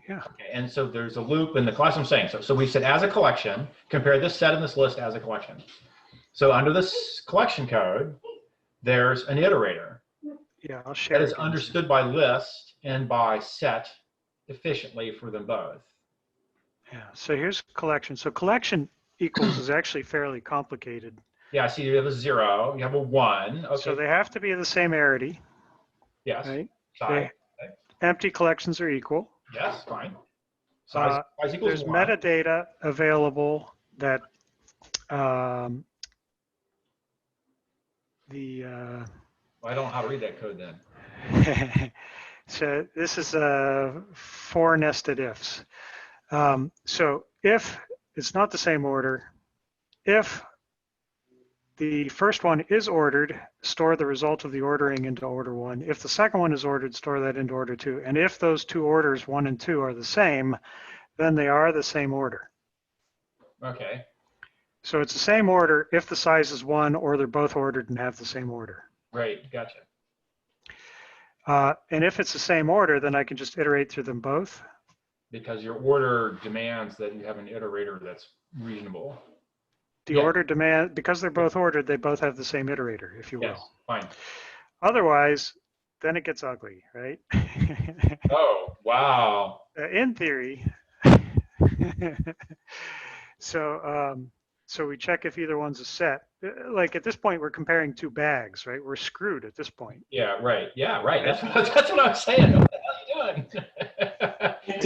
Yeah. Okay, and so there's a loop in the class. I'm saying so we said as a collection, compare this set and this list as a collection. So under this collection code, there's an iterator. Yeah, I'll share. That is understood by list and by set efficiently for them both. Yeah. So here's collection. So collection equals is actually fairly complicated. Yeah, I see you have a 0, you have a 1. Okay. So they have to be the same arity. Yes. Right? Size. Okay. Empty collections are equal. Yes, fine. Size equals there's 1. metadata available that I don't know how to read that code then. So this is 4 nested ifs. So if it's not the same order, if the first one is ordered, store the result of the ordering into order 1. If the second one is ordered, store that into order 2. And if those two orders, 1 and 2, are the same, then they are the same order. Okay. So it's the same order if the size is 1 or they're both ordered and have the same order. Right, gotcha. And if it's the same order, then I can just iterate through them both. Because your order demands that you have an iterator that's reasonable. The order demand, because they're both ordered, they both have the same iterator, if you will. Yes, fine. Otherwise, then it gets ugly, right? Oh, wow. In theory. So we check if either one's a set. Like at this point, we're comparing two bags, right? We're screwed at this point. Yeah, right. Yeah, right. That's what I'm saying. What the hell are you doing?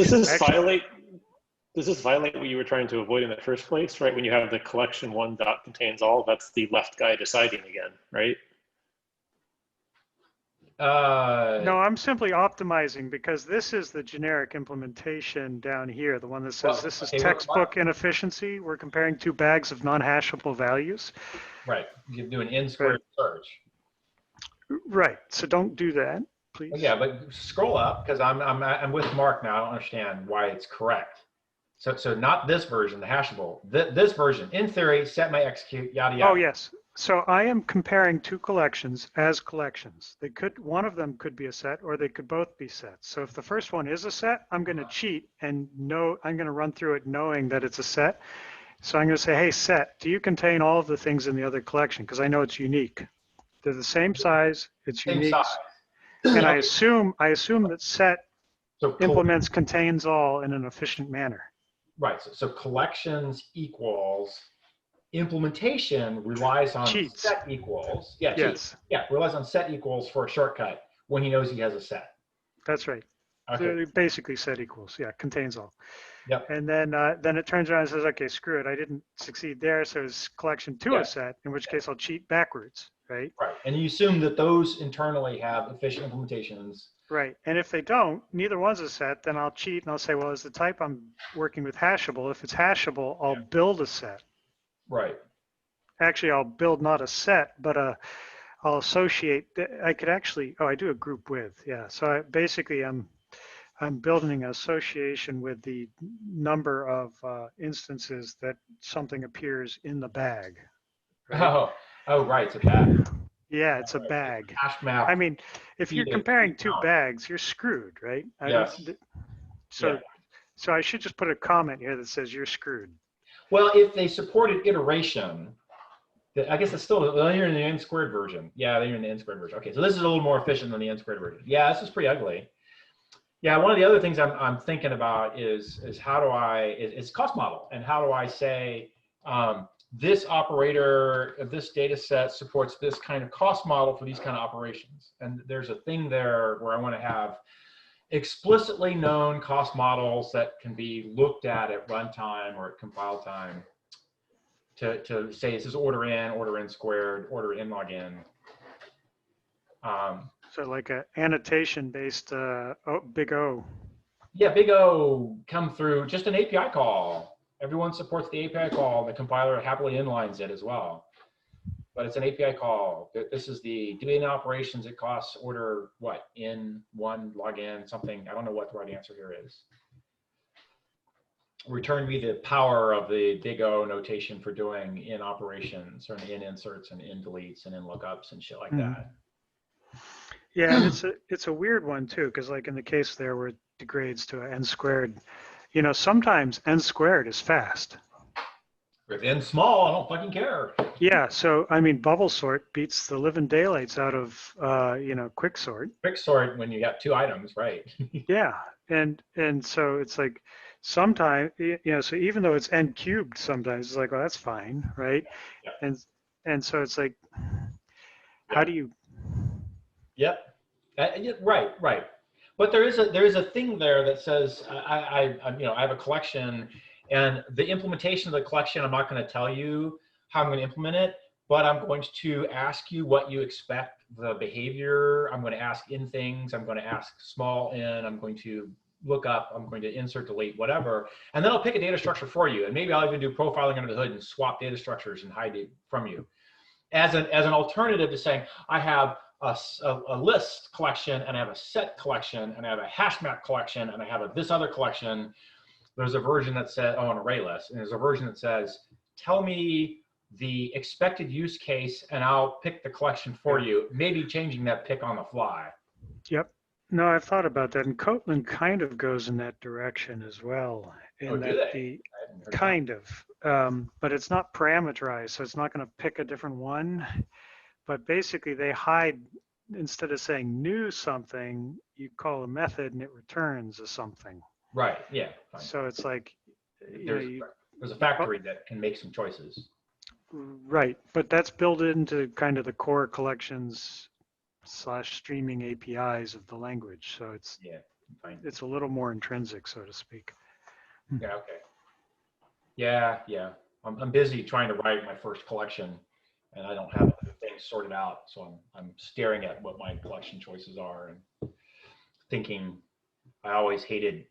Does this violate what you were trying to avoid in the first place, right? When you have the collection 1 dot contains all, that's the left guy deciding again, right? No, I'm simply optimizing because this is the generic implementation down here, the one that says this is textbook inefficiency. We're comparing two bags of non-hashable values. Right. You do an n-squared search. Right. So don't do that, please. Well, yeah, but scroll up because I'm with Mark now. I don't understand why it's correct. So not this version, the hashable. This version, in theory, set may execute, yada yada. Oh yes. So I am comparing two collections as collections. One of them could be a set, or they could both be sets. So if the first one is a set, I'm going to cheat and I'm going to run through it knowing that it's a set. So I'm going to say, hey, set, do you contain all of the things in the other collection? Because I know it's unique. They're the same size. It's unique. Size. And I assume that set implements contains all in an efficient manner. Right. So collections equals. Implementation relies on cheats. Set equals. Yeah, yes. Cheats. Yeah, relies on set equals for a shortcut when he knows he has a set. That's right. Okay. So basically set equals. Yeah, contains all. Yep. And then it turns around and says, okay, screw it. I didn't succeed there. So it's collection to a set, in which case I'll cheat backwards, right? Right. And you assume that those internally have efficient implementations Right. And if they don't, neither one's a set, then I'll cheat and I'll say, well, is the type I'm working with hashable? If it's hashable, I'll build a set. Right. Actually, I'll build not a set, but I'll associate. I could actually, I do a group with, yeah. So basically, I'm building an association with the number of instances that something appears in the bag. Right? Oh, right. It's a bag. Yeah, it's a bag. Hash map. I mean, if you're comparing two bags, you're screwed, right? Yes. So I should just put a comment here that says you're screwed. Well, if they supported iteration, I guess it's still, you're in the n squared version. Yeah, they're in the n squared version. Okay, so this is a little more efficient than the n squared version. Yeah, this is pretty ugly. Yeah, one of the other things I'm thinking about is how do it's cost model, and how do I say this operator, this data set supports this kind of cost model for these kind of operations. And there's a thing there where I want to have explicitly known cost models that can be looked at runtime or at compile time to say this is order n squared, order n log n. So like a annotation based big O. Yeah, big O come through just an API call. Everyone supports the API call. The compiler happily inlines it as well. But it's an API call. This is the doing operations. It costs order what? N1 log n something. I don't know what the right answer here is. Return me the power of the big O notation for doing in operations or in inserts and in deletes and in lookups and shit like that. Yeah, and it's a weird one too, because like in the case there where it degrades to n squared, you know, sometimes n squared is fast. If n small, I don't fucking care. Yeah, so I mean, bubble sort beats the living daylights out of quick sort. Quick sort when you got two items, right? Yeah, and so it's like sometimes so even though it's n cubed, sometimes it's like, well, that's fine, right? Yeah. And so it's like, how do you? Yep. Right. But there is a thing there that says I have a collection, and the implementation of the collection, I'm not going to tell you how I'm going to implement it, but I'm going to ask you what you expect the behavior. I'm going to ask in things. I'm going to ask small n. I'm going to look up. I'm going to insert, delete, whatever, and then I'll pick a data structure for you. And maybe I'll even do profiling under the hood and swap data structures and hide it from you, as an alternative to saying I have a list collection, and I have a set collection, and I have a hash map collection, and I have this other collection. There's a version that says, an array list, and there's a version that says, tell me the expected use case, and I'll pick the collection for you, maybe changing that pick on the fly. Yep. No, I've thought about that, and Kotlin kind of goes in that direction as well. But it's not parameterized, so it's not going to pick a different one. But basically, they hide, instead of saying new something, you call a method and it returns a something. Right, yeah. Fine. So it's like, there's a factory that can make some choices. Right, but that's built into kind of the core collections / streaming APIs of the language. So it's it's a little more intrinsic, so to speak. Yeah, okay. Yeah. I'm busy trying to write my first collection, and I don't have other things sorted out. So I'm staring at what my collection choices are and thinking I always hated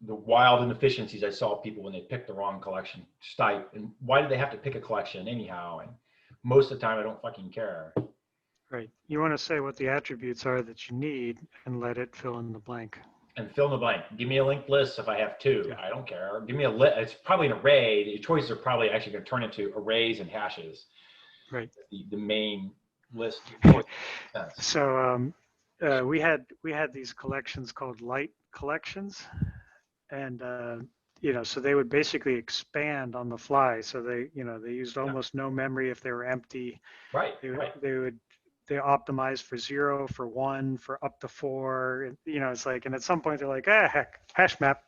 the wild inefficiencies I saw people when they picked the wrong collection type. And why do they have to pick a collection anyhow? And most of the time, I don't fucking care. Right. You want to say what the attributes are that you need and let it fill in the blank. And fill in the blank. Give me a linked list if I have two. Yeah. I don't care. Give me a list. It's probably an array. Your choices are probably actually going to turn into arrays and hashes. Right. The main list. So we had these collections called light collections, and so they would basically expand on the fly. So they used almost no memory if they were empty. Right. They optimized for 0, for 1, for up to 4. It's like, and at some point they're like, heck, hash map.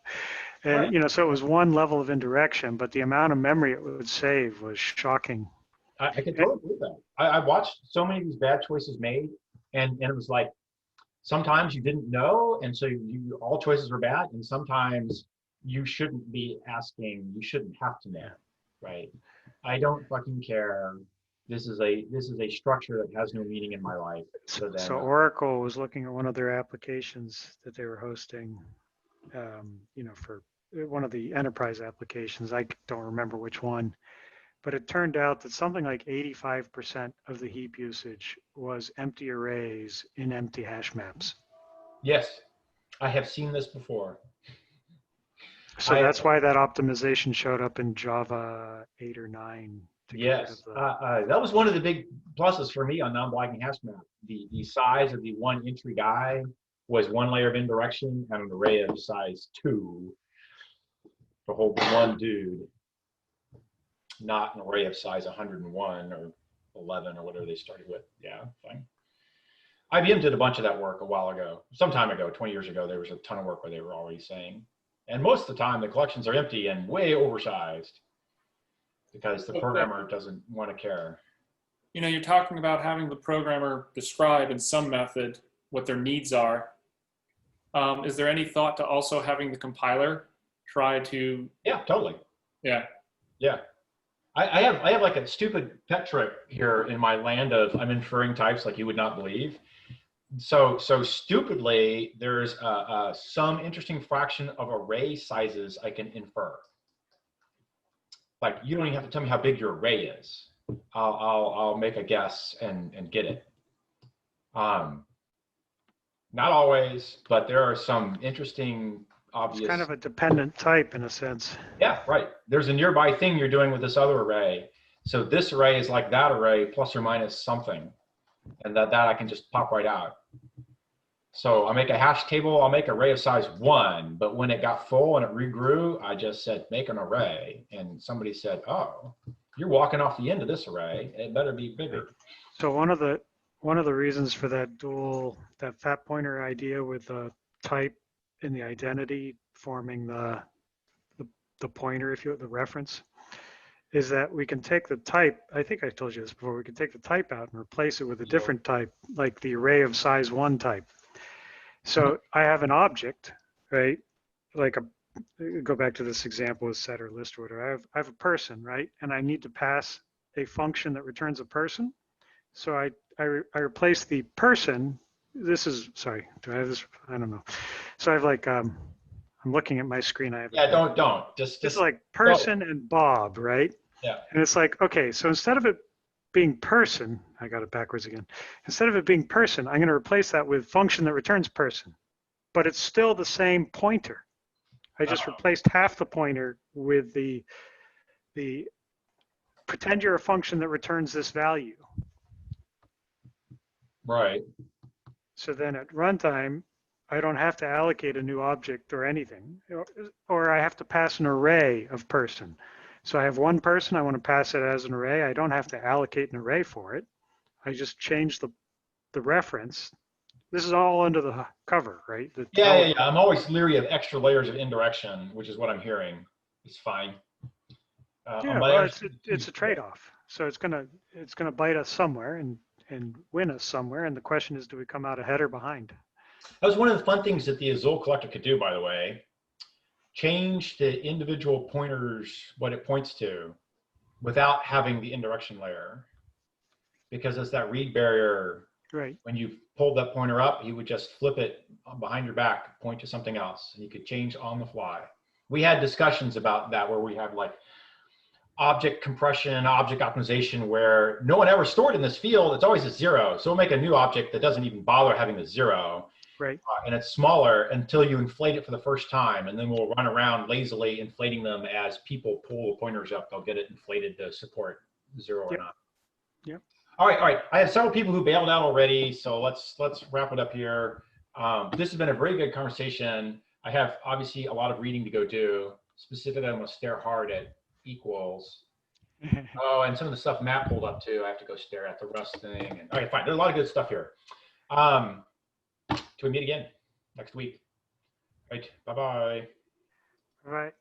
And, right. So it was one level of indirection, but the amount of memory it would save was shocking. I can totally believe that. I watched so many of these bad choices made, and it was like, sometimes you didn't know, and so all choices were bad, and sometimes you shouldn't be asking, you shouldn't have to know, right? I don't fucking care. This is a structure that has no meaning in my life. So then, So Oracle was looking at one of their applications that they were hosting, for one of the enterprise applications. I don't remember which one, but it turned out that something like 85% of the heap usage was empty arrays in empty hash maps. yes, I have seen this before. So that's why that optimization showed up in Java 8 or 9. Yes, that was one of the big pluses for me on non-blocking HashMap. The size of the one entry guy was one layer of indirection and an array of size 2 to hold one dude, not an array of size 101 or 11 or whatever they started with. Yeah, fine. IBM did a bunch of that work a while ago. Some time ago, 20 years ago, there was a ton of work where they were already saying, and most of the time the collections are empty and way oversized, because the programmer doesn't want to care. You're talking about having the programmer describe in some method what their needs are. Is there any thought to also having the compiler try to? Yeah, totally. Yeah. Yeah. I have like a stupid pet trick here in my land of I'm inferring types like you would not believe. So stupidly, there's some interesting fraction of array sizes I can infer. Like, you don't even have to tell me how big your array is. I'll make a guess and get it. Not always, but there are some interesting obvious. It's kind of a dependent type in a sense. Yeah, right. There's a nearby thing you're doing with this other array. So this array is like that array plus or minus something. And that I can just pop right out. So I make a hash table, I'll make an array of size 1, but when it got full and it regrew, I just said, make an array. And somebody said, oh, you're walking off the end of this array. It better be bigger. So one of the reasons for that fat pointer idea with the type and the identity forming the pointer, the reference, is that we can take the type, I think I told you this before, we can take the type out and replace it with a different type, like the array of size 1 type. So I have an object, right? Like go back to this example with set or list or whatever. I have a person, right? And I need to pass a function that returns a person. So I replace the person. This is, sorry, do I have this? I don't know. So I have like, I'm looking at my screen. I have don't. Just like person and Bob, right? Yeah. And it's like, okay, so instead of it being person, I got it backwards again. Instead of it being person, I'm going to replace that with function that returns person, but it's still the same pointer. I just replaced half the pointer with the pretend you're a function that returns this value. Right. So then at runtime, I don't have to allocate a new object or anything, or I have to pass an array of person. So I have one person, I want to pass it as an array. I don't have to allocate an array for it. I just change the reference. This is all under the cover, right? Yeah. I'm always leery of extra layers of indirection, which is what I'm hearing. It's fine. Well, it's a trade-off. So it's gonna bite us somewhere and win us somewhere. And the question is, do we come out ahead or behind? That was one of the fun things that the Azul collector could do, by the way. Change the individual pointers, what it points to, without having the indirection layer. Because it's that read barrier. Right. When you pulled that pointer up, you would just flip it behind your back, point to something else, and you could change on the fly. We had discussions about that where we have like object compression, object optimization, where no one ever stored in this field. It's always a 0. So we'll make a new object that doesn't even bother having the 0. Right. And it's smaller until you inflate it for the first time. And then we'll run around lazily inflating them as people pull the pointers up. They'll get it inflated to support 0 or not. Yep. All right. I have several people who bailed out already. So let's wrap it up here. This has been a very good conversation. I have obviously a lot of reading to go do. Specifically, I'm going to stare hard at equals. Oh, and some of the stuff Matt pulled up too. I have to go stare at the Rust thing. And, all right, fine. There's a lot of good stuff here. Till we meet again next week. Right. Bye-bye. All right.